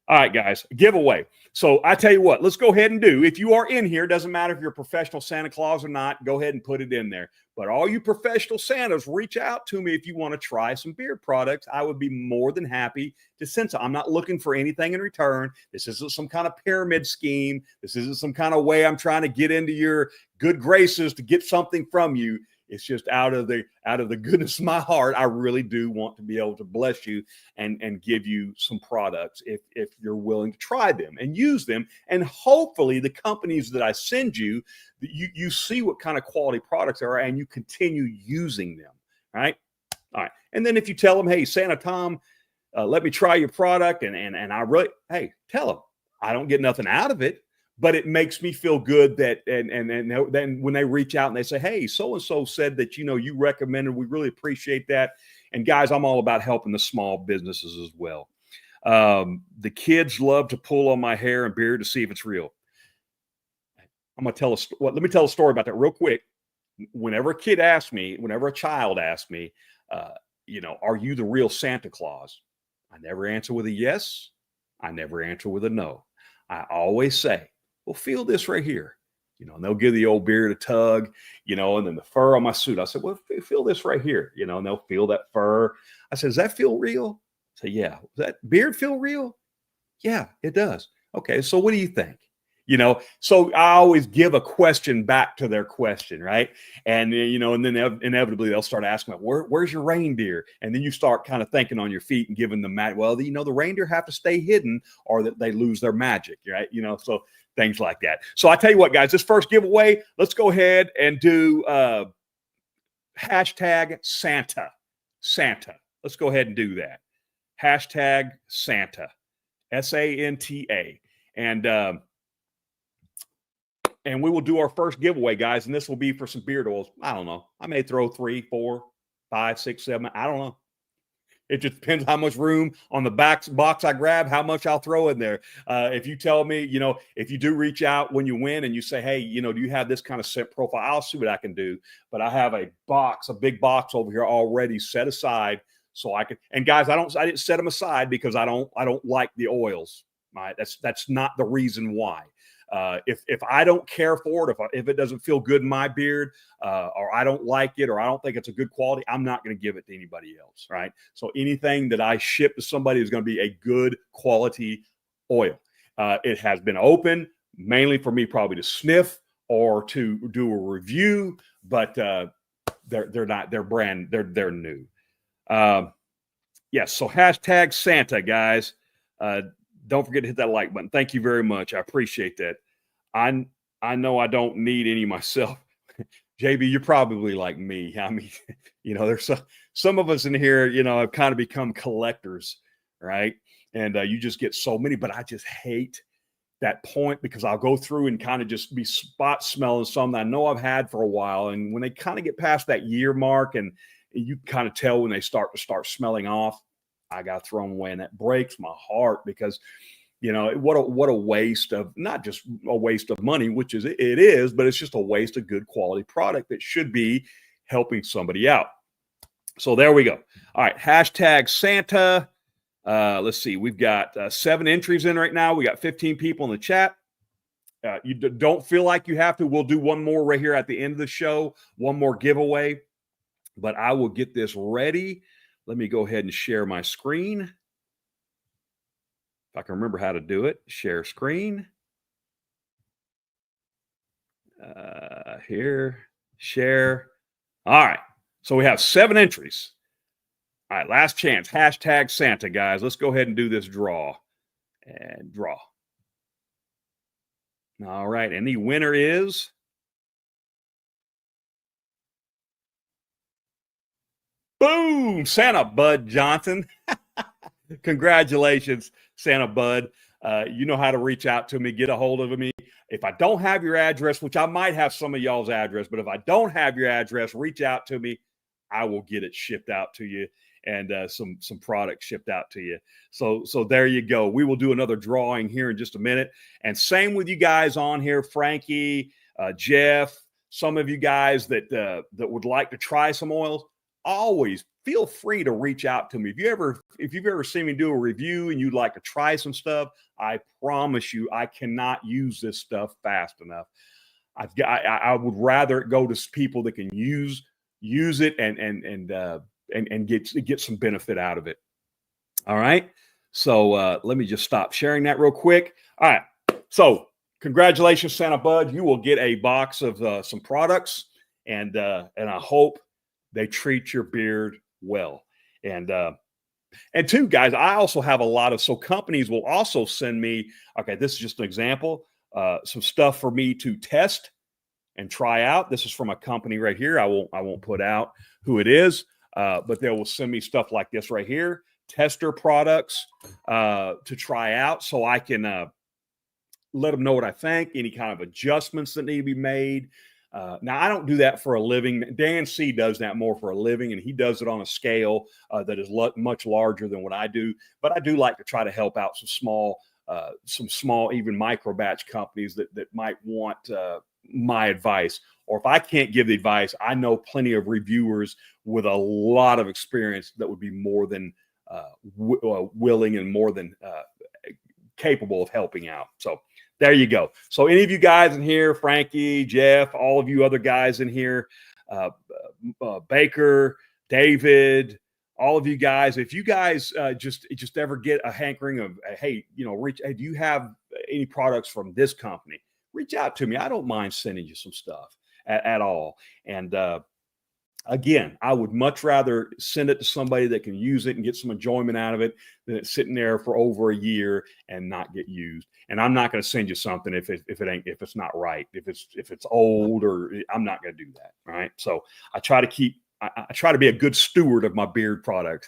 All right, guys, giveaway. So I tell you what, let's go ahead and do. If you are in here, doesn't matter if you're a professional Santa Claus or not, go ahead and put it in there. But all you professional Santas, reach out to me if you want to try some beard products. I would be more than happy to send some. I'm not looking for anything in return. This isn't some kind of pyramid scheme. This isn't some kind of way I'm trying to get into your good graces to get something from you. It's just out of the goodness of my heart. I really do want to be able to bless you and give you some products if you're willing to try them and use them. And hopefully the companies that I send you, you see what kind of quality products there are and you continue using them. Right. All right. And then if you tell them, hey, Santa Tom, let me try your product. And I really, hey, tell them I don't get nothing out of it, but it makes me feel good that, and then when they reach out and they say, hey, so-and-so said that, you recommended, we really appreciate that. And guys, I'm all about helping the small businesses as well. The kids love to pull on my hair and beard to see if it's real. I'm going to let me tell a story about that real quick. Whenever a child asks me, are you the real Santa Claus? I never answer with a yes. I never answer with a no. I always say, well, feel this right here. And they'll give the old beard a tug, and then the fur on my suit. I said, well, feel this right here, and they'll feel that fur. I said, does that feel real? I said, yeah. Does that beard feel real? Yeah, it does. Okay, so what do you think? So I always give a question back to their question, right? And, and then inevitably they'll start asking, where's your reindeer? And then you start kind of thinking on your feet and giving them, the reindeer have to stay hidden or that they lose their magic, right? So things like that. So I tell you what, guys, this first giveaway, let's go ahead and do hashtag Santa. Let's go ahead and do that. Hashtag Santa, Santa. And we will do our first giveaway, guys. And this will be for some beard oils. I don't know. I may throw 3, 4, 5, 6, 7. I don't know. It just depends how much room on the box I grab, how much I'll throw in there. If you tell me, if you do reach out when you win and you say, hey, do you have this kind of scent profile? I'll see what I can do. But I have a big box over here already set aside so I can. And guys, I didn't set them aside because I don't like the oils. Right? That's not the reason why. If I don't care for it, if it doesn't feel good in my beard, or I don't like it, or I don't think it's a good quality, I'm not going to give it to anybody else, right? So anything that I ship to somebody is going to be a good quality oil. It has been open mainly for me probably to sniff or to do a review, but they're not, they're new. Yes. So hashtag Santa, guys. Don't forget to hit that like button. Thank you very much. I appreciate that. I know I don't need any myself. JB, you're probably like me. I mean, there's some of us in here, have kind of become collectors, right? And you just get so many, but I just hate that point because I'll go through and kind of just be spot smelling some that I know I've had for a while. And when they kind of get past that year mark and you kind of tell when they start smelling off, I got to throw them away. And that breaks my heart because, what a waste of, not just a waste of money, which it is, but it's just a waste of good quality product that should be helping somebody out. So there we go. All right. Hashtag Santa. Let's see. We've got 7 entries in right now. We got 15 people in the chat. You don't feel like you have to. We'll do one more right here at the end of the show, one more giveaway, but I will get this ready. Let me go ahead and share my screen. If I can remember how to do it, share screen. Here, share. All right. So we have 7 entries. All right, last chance. Hashtag Santa, guys. Let's go ahead and do this draw. And draw. All right, and the winner is boom, Santa Bud Johnson. Congratulations, Santa Bud. You know how to reach out to me, get a hold of me. If I don't have your address, which I might have some of y'all's address, but if I don't have your address, reach out to me. I will get it shipped out to you and some product shipped out to you. So there you go. We will do another drawing here in just a minute. And same with you guys on here, Frankie, Jeff, some of you guys that would like to try some oils. Always feel free to reach out to me. If you've ever seen me do a review and you'd like to try some stuff, I promise you, I cannot use this stuff fast enough. I would rather it go to people that can use it and get some benefit out of it. All right. So let me just stop sharing that real quick. All right. So congratulations, Santa Bud. You will get a box of some products. And I hope they treat your beard well. And two, guys, I also have a lot of, so companies will also send me, okay, this is just an example, some stuff for me to test and try out. This is from a company right here. I won't put out who it is, but they will send me stuff like this right here, tester products to try out, so I can let them know what I think, any kind of adjustments that need to be made. Now, I don't do that for a living. Dan C does that more for a living, and he does it on a scale that is much larger than what I do. But I do like to try to help out some small, even micro batch companies that might want my advice. Or if I can't give the advice, I know plenty of reviewers with a lot of experience that would be more than willing and more than capable of helping out. So there you go. So any of you guys in here, Frankie, Jeff, all of you other guys in here, Baker, David, all of you guys, if you guys just ever get a hankering of, hey, hey, do you have any products from this company? Reach out to me. I don't mind sending you some stuff at all. And again, I would much rather send it to somebody that can use it and get some enjoyment out of it than it's sitting there for over a year and not get used. And I'm not going to send you something if it's not right, if it's old, or I'm not going to do that. Right. So I try to be a good steward of my beard product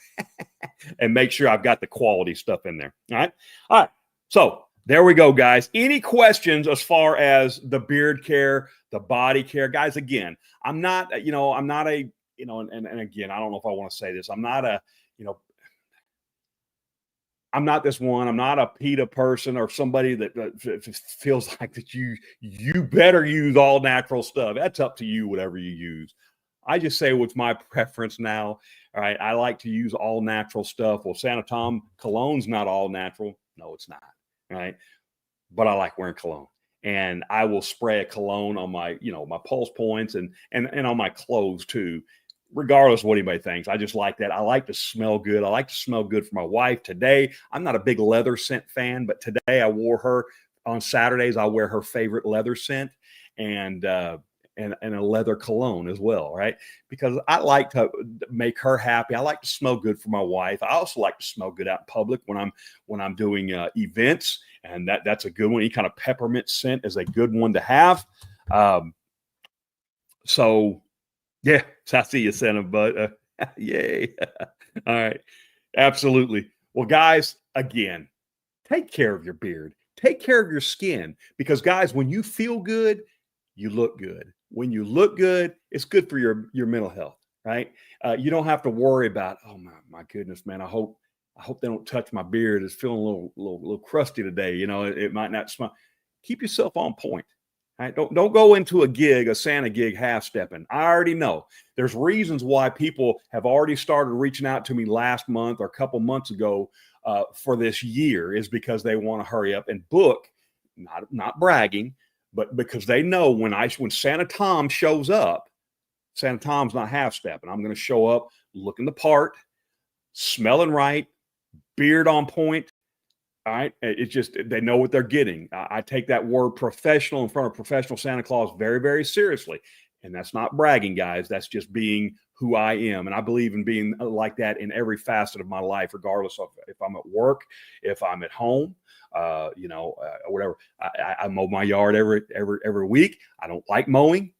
and make sure I've got the quality stuff in there. All right. All right. So there we go, guys. Any questions as far as the beard care, the body care, guys? Again, I'm not a, and again, I don't know if I want to say this. I'm not a, I'm not this one. I'm not a PETA person or somebody that feels like that you better use all natural stuff. That's up to you, whatever you use. I just say what's my preference now. All right. I like to use all natural stuff. Well, Santa Tom cologne's not all natural. No, it's not. Right. But I like wearing cologne, and I will spray a cologne on my, my pulse points and on my clothes too, regardless of what anybody thinks. I just like that. I like to smell good. I like to smell good for my wife. Today, I'm not a big leather scent fan, but today I wore her on Saturdays. I wear her favorite leather scent and a leather cologne as well, right? Because I like to make her happy. I like to smell good for my wife. I also like to smell good out in public when I'm doing events, and that's a good one. Any kind of peppermint scent is a good one to have. So yeah, I see you, Santa, but yay! All right, absolutely. Well, guys, again, take care of your beard. Take care of your skin, because guys, when you feel good, you look good. When you look good, it's good for your mental health, right? You don't have to worry about, oh my goodness, man, I hope they don't touch my beard. It's feeling a little crusty today. It might not smell. Keep yourself on point. Right? Don't go into a Santa gig half-stepping. I already know there's reasons why people have already started reaching out to me last month or a couple months ago for this year, is because they want to hurry up and book, not bragging, but because they know when Santa Tom shows up, Santa Tom's not half-stepping. I'm going to show up looking the part, smelling right, beard on point. All right. It's just, they know what they're getting. I take that word professional in front of professional Santa Claus very, very seriously. And that's not bragging, guys. That's just being who I am. And I believe in being like that in every facet of my life, regardless of if I'm at work, if I'm at home, whatever. I mow my yard every week. I don't like mowing.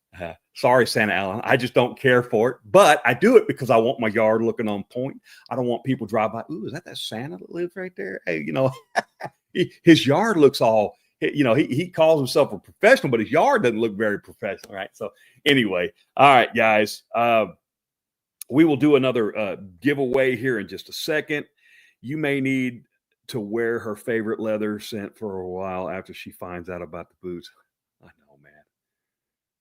Sorry, Santa Allen. I just don't care for it. But I do it because I want my yard looking on point. I don't want people drive by. Ooh, is that Santa that lives right there? Hey, his yard looks all, he calls himself a professional, but his yard doesn't look very professional, right? So anyway, all right, guys. We will do another giveaway here in just a second. You may need to wear her favorite leather scent for a while after she finds out about the boots. I know, man.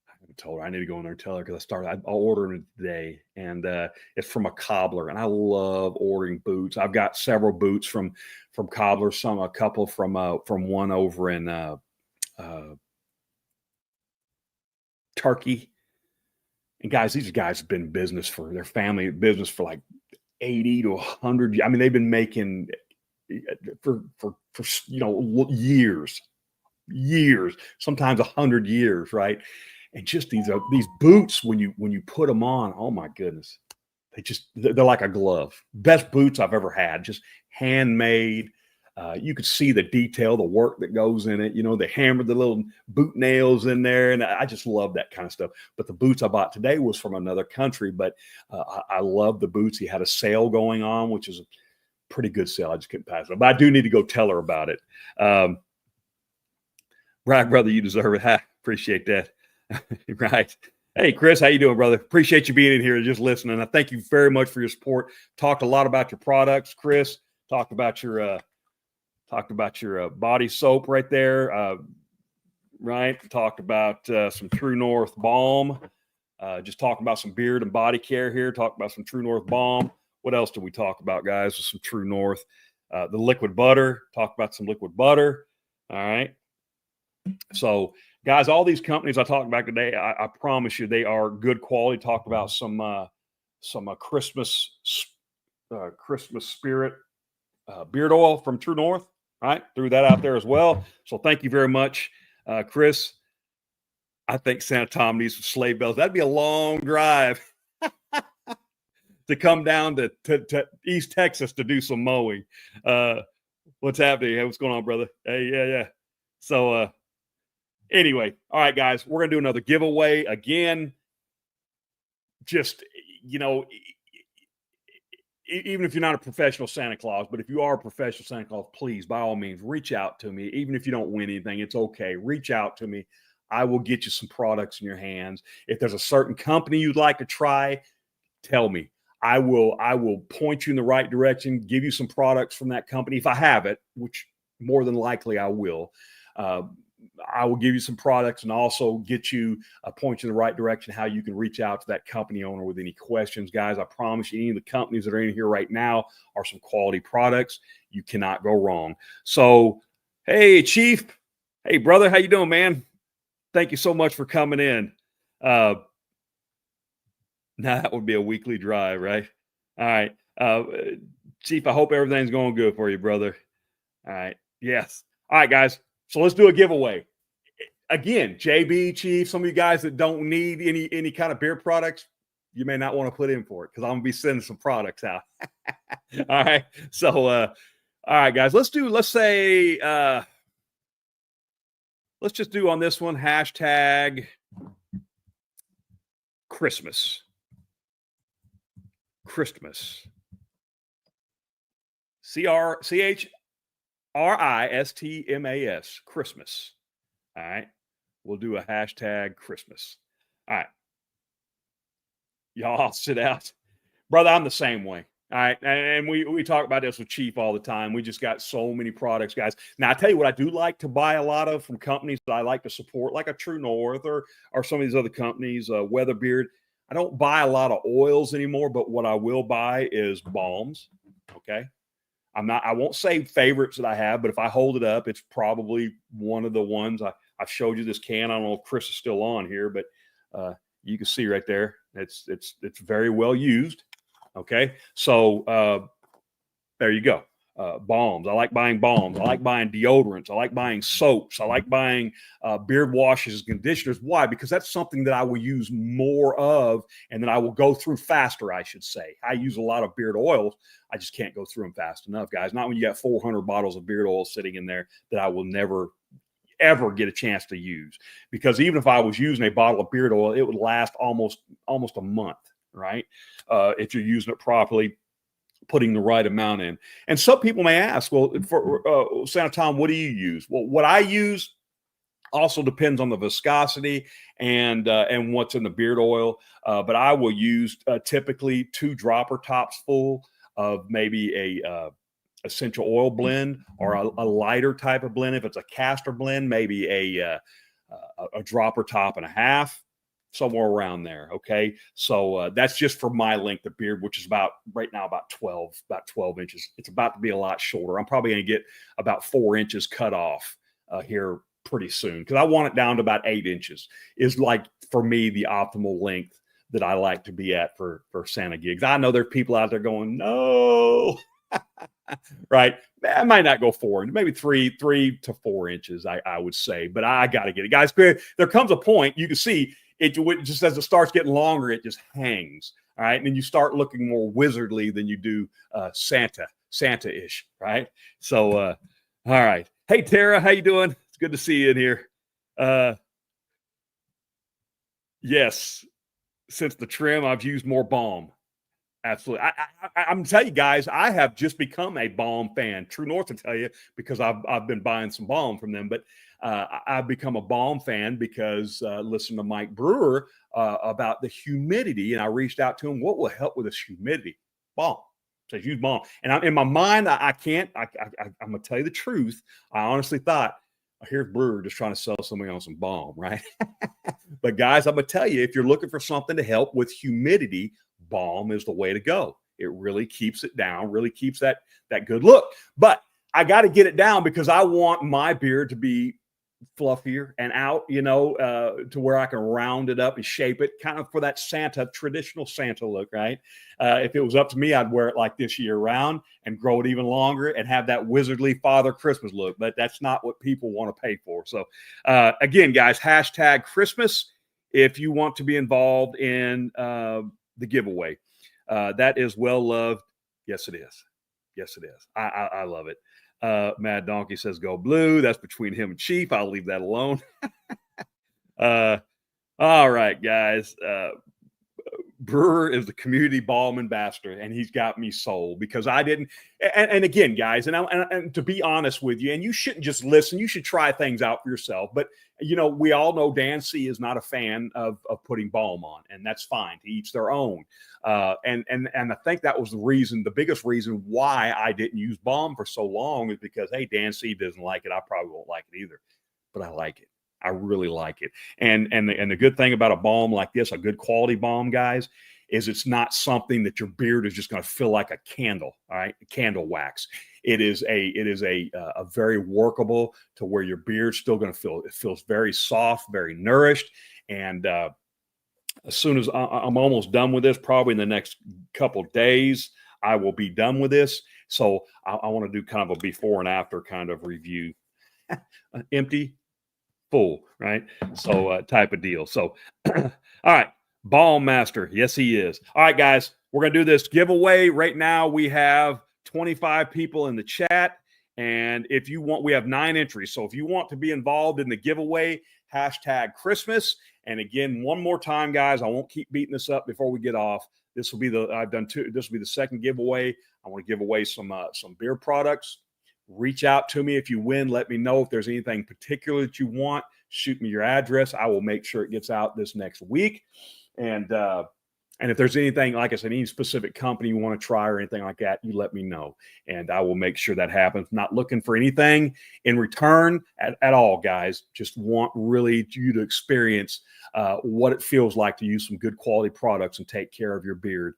I haven't told her. I need to go in there and tell her, because I'll order them today, and it's from a cobbler, and I love ordering boots. I've got several boots from Cobbler, a couple from one over in Turkey. And guys, these guys have been in business for their family business for like 80 to 100. I mean, they've been making for years, sometimes 100 years, right? And just these boots, when you put them on, oh my goodness, they're like a glove. Best boots I've ever had, just handmade. You could see the detail, the work that goes in it. You know, they hammered the little boot nails in there, and I just love that kind of stuff. But the boots I bought today was from another country, but I love the boots. He had a sale going on, which is a pretty good sale. I just couldn't pass it up. But I do need to go tell her about it. Right, brother, you deserve it. Ha, appreciate that. Right. Hey, Chris, how you doing, brother? Appreciate you being in here and just listening. I thank you very much for your support. Talked a lot about your products, Chris. Talked about your body soap right there. Right. Talked about some True North balm. Just talking about some beard and body care here. Talked about some True North balm. What else did we talk about, guys? With some True North, the liquid butter. Talked about some liquid butter. All right. So, guys, all these companies I talked about today, I promise you, they are good quality. Talked about some Christmas Spirit beard oil from True North. Right, threw that out there as well. So, thank you very much, Chris. I think Santa Tom needs some sleigh bells. That'd be a long drive to come down to East Texas to do some mowing. What's happening? Hey, what's going on, brother? Hey, yeah. So, anyway, all right, guys, we're going to do another giveaway again. Just, you know, even if you're not a professional Santa Claus, but if you are a professional Santa Claus, please, by all means, reach out to me. Even if you don't win anything, it's okay. Reach out to me. I will get you some products in your hands. If there's a certain company you'd like to try, tell me. I will point you in the right direction, give you some products from that company. If I have it, which more than likely I will, I will give you some products and also get you point you in the right direction, how you can reach out to that company owner with any questions. Guys, I promise you, any of the companies that are in here right now are some quality products. You cannot go wrong. So, hey, Chief. Hey, brother, how you doing, man? Thank you so much for coming in. Now that would be a weekly drive, right? All right. Chief, I hope everything's going good for you, brother. All right. Yes. All right, guys. So let's do a giveaway. Again, JB, Chief, some of you guys that don't need any kind of beer products, you may not want to put in for it because I'm going to be sending some products out. All right. So, all right, guys, let's just do on this one, hashtag Christmas. Christmas. CHRISTMAS. Christmas. All right. We'll do a hashtag Christmas. All right. Y'all sit out. Brother, I'm the same way. All right. And we talk about this with Chief all the time. We just got so many products, guys. Now, I tell you what, I do like to buy a lot of from companies that I like to support, like a True North or some of these other companies, Weatherbeard. I don't buy a lot of oils anymore, but what I will buy is balms. Okay. I won't say favorites that I have, but if I hold it up, it's probably one of the ones. I've showed you this can. I don't know if Chris is still on here, but you can see right there. It's very well used. Okay. So there you go. Balms. I like buying balms. I like buying deodorants. I like buying soaps. I like buying beard washes and conditioners. Why? Because that's something that I will use more of and that I will go through faster, I should say. I use a lot of beard oils. I just can't go through them fast enough, guys. Not when you got 400 bottles of beard oil sitting in there that I will never, ever get a chance to use. Because even if I was using a bottle of beard oil, it would last almost a month, right? If you're using it properly, putting the right amount in. And some people may ask, well, for Santa Tom, what do you use? Well, what I use also depends on the viscosity and what's in the beard oil. But I will use typically 2 dropper tops full of maybe a essential oil blend or a lighter type of blend. If it's a castor blend, maybe a dropper top and a half. Somewhere around there. Okay. So that's just for my length of beard, which is right now about 12 inches. It's about to be a lot shorter. I'm probably going to get about 4 inches cut off here pretty soon because I want it down to about 8 inches is like for me, the optimal length that I like to be at for Santa gigs. I know there's people out there going, no, right. I might not go 4, maybe 3 to 4 inches, I would say, but I got to get it, guys. There comes a point you can see just as it starts getting longer, it just hangs. All right. And then you start looking more wizardly than you do Santa-ish. Right. So, all right. Hey, Tara, how you doing? It's good to see you in here. Yes. Since the trim, I've used more balm. Absolutely. I'm telling you guys, I have just become a balm fan. True North to tell you, because I've been buying some balm from them. But I've become a balm fan because listen to Mike Brewer about the humidity, and I reached out to him. What will help with this humidity? Balm. So use balm. And in my mind, I can't. I'm gonna tell you the truth. I honestly thought, here's Brewer just trying to sell somebody on some balm, right? But guys, I'm gonna tell you, if you're looking for something to help with humidity, balm is the way to go. It really keeps it down, really keeps that good look. But I got to get it down because I want my beard to be fluffier and out, to where I can round it up and shape it kind of for that traditional Santa look, right? If it was up to me, I'd wear it like this year round and grow it even longer and have that wizardly Father Christmas look. But that's not what people want to pay for. So again, guys, #Christmas if you want to be involved in the giveaway. That is well loved. Yes, it is. Yes, it is. I love it. Mad Donkey says go blue. That's between him and Chief. I'll leave that alone. All right, guys. Brewer is the community balm ambassador, and he's got me sold because I didn't. And again, guys, and to be honest with you, and you shouldn't just listen. You should try things out for yourself. But we all know Dan C is not a fan of putting balm on, and that's fine. To each their own. And I think that was the biggest reason why I didn't use balm for so long is because, hey, Dan C doesn't like it. I probably won't like it either, but I like it. I really like it. And the good thing about a balm like this, a good quality balm, guys, is it's not something that your beard is just going to feel like a candle, all right? Candle wax. It is a very workable to where your beard's still going to it feels very soft, very nourished. And as soon as I'm almost done with this, probably in the next couple of days, I will be done with this. So I want to do kind of a before and after kind of review. Empty, full, right? So type of deal. So all right, Balm Master. Yes, he is. All right, guys, we're going to do this giveaway. Right now we have 25 people in the chat. And if you want, we have 9 entries. So if you want to be involved in the giveaway, #Christmas. And again, one more time, guys, I won't keep beating this up before we get off. This will be I've done 2. This will be the second giveaway. I want to give away some beer products. Reach out to me if you win. Let me know if there's anything particular that you want. Shoot me your address. I will make sure it gets out this next week. And if there's anything, like I said, any specific company you want to try or anything like that, you let me know. And I will make sure that happens. Not looking for anything in return at all, guys. Just want really you to experience what it feels like to use some good quality products and take care of your beard.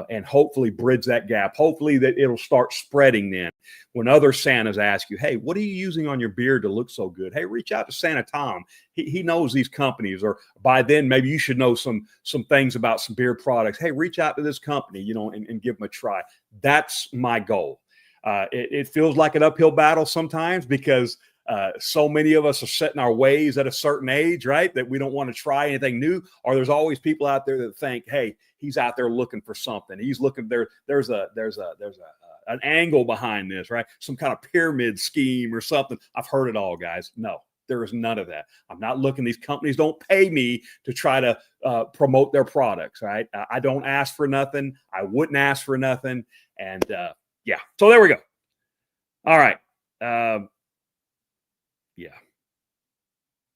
And hopefully bridge that gap. Hopefully that it'll start spreading then. When other Santas ask you, hey, what are you using on your beard to look so good? Hey, reach out to Santa Tom. He knows these companies. Or by then, maybe you should know some things about some beard products. Hey, reach out to this company, and give them a try. That's my goal. It feels like an uphill battle sometimes because so many of us are set in our ways at a certain age, right? That we don't want to try anything new. Or there's always people out there that think, hey, he's out there looking for something. He's looking there. There's an angle behind this, right? Some kind of pyramid scheme or something. I've heard it all, guys. No, there is none of that. I'm not looking. These companies don't pay me to try to promote their products, right? I don't ask for nothing. I wouldn't ask for nothing. And yeah, so there we go. All right.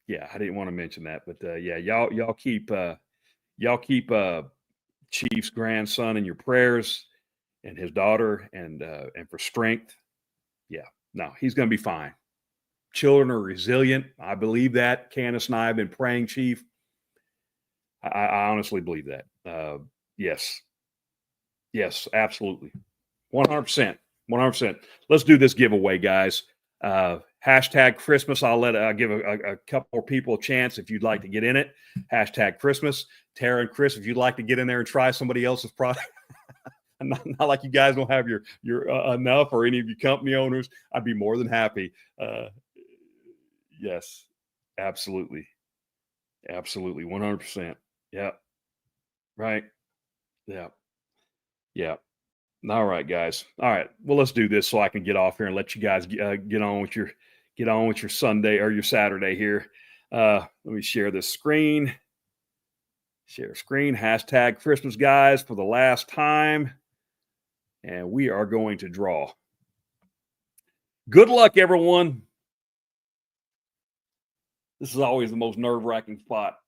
Yeah, I didn't want to mention that, but yeah, y'all keep Chief's grandson in your prayers and his daughter and for strength. Yeah, no, he's going to be fine. Children are resilient. I believe that. Candace and I have been praying, Chief. I honestly believe that. Yes, absolutely. 100%. 100%. Let's do this giveaway, guys. #Christmas. I'll give a couple more people a chance if you'd like to get in it. #Christmas. Tara and Chris, if you'd like to get in there and try somebody else's product. not like you guys don't have your enough, or any of your company owners. I'd be more than happy. Yes, absolutely. Absolutely. 100%. Yeah. Right. Yeah. Yeah. All right, guys. All right. Well, let's do this so I can get off here and let you guys get on with your Sunday or your Saturday here. Let me share this screen. Share screen. Hashtag Christmas, guys, for the last time. And we are going to draw. Good luck, everyone. This is always the most nerve-wracking spot.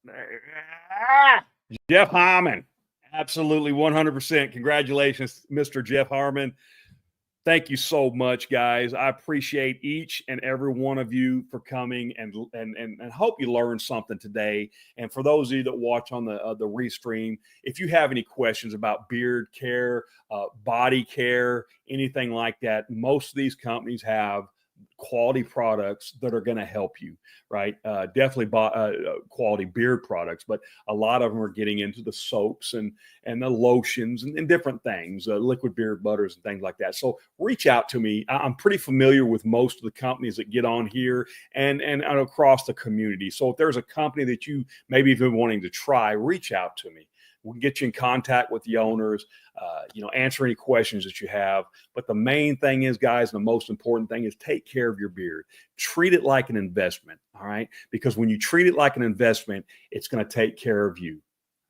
Jeff Harmon. Absolutely 100%. Congratulations, Mr. Jeff Harmon. Thank you so much, guys. I appreciate each and every one of you for coming and hope you learned something today. And for those of you that watch on the restream, if you have any questions about beard care, body care, anything like that, most of these companies have quality products that are going to help you, right? Definitely quality beard products, but a lot of them are getting into the soaps and the lotions and different things, liquid beard butters and things like that. So reach out to me. I'm pretty familiar with most of the companies that get on here and across the community. So if there's a company that you maybe have been wanting to try, reach out to me. We can get you in contact with the owners, answer any questions that you have. But the main thing is, guys, the most important thing is take care of your beard. Treat it like an investment, all right? Because when you treat it like an investment, it's going to take care of you.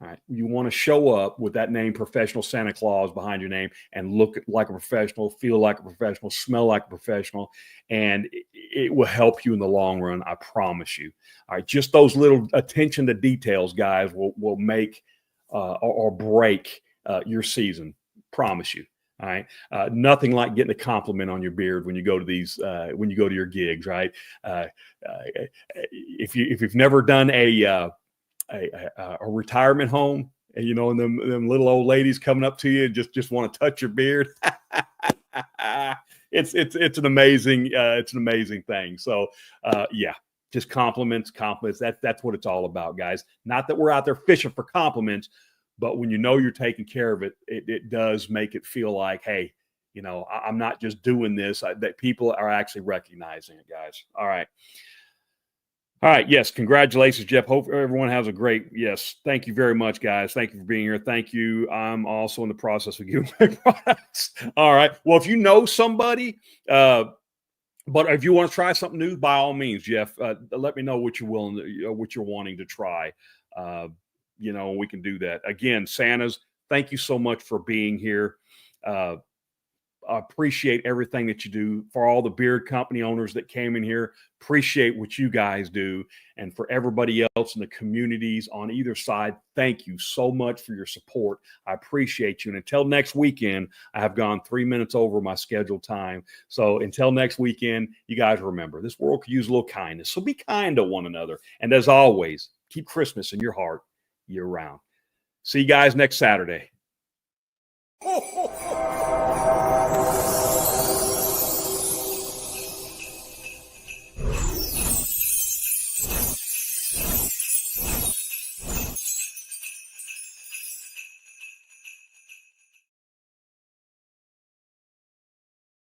All right. You want to show up with that name, Professional Santa Claus, behind your name and look like a professional, feel like a professional, smell like a professional, and it will help you in the long run. I promise you. All right. Just those little attention to details, guys, will make or break your season. Promise you. All right. Nothing like getting a compliment on your beard when you go to when you go to your gigs, right? If you've never done a retirement home, and and them little old ladies coming up to you and just want to touch your beard, it's an amazing thing. So yeah. Just compliments. That's what it's all about, guys. Not that we're out there fishing for compliments, but when you know you're taking care of it, it does make it feel like, hey, I'm not just doing this, that people are actually recognizing it, guys. All right. Yes. Congratulations, Jeff. Hope everyone has a great, yes. Thank you very much, guys. Thank you for being here. Thank you. I'm also in the process of giving away products. All right. Well, if you know somebody, but if you want to try something new, by all means, Jeff, let me know what you're what you're wanting to try. We can do that. Again, Santas, thank you so much for being here. I appreciate everything that you do. For all the beard company owners that came in here, appreciate what you guys do. And for everybody else in the communities on either side, thank you so much for your support. I appreciate you. And until next weekend, I have gone 3 minutes over my scheduled time. So until next weekend, you guys remember, this world could use a little kindness. So be kind to one another. And as always, keep Christmas in your heart year round. See you guys next Saturday.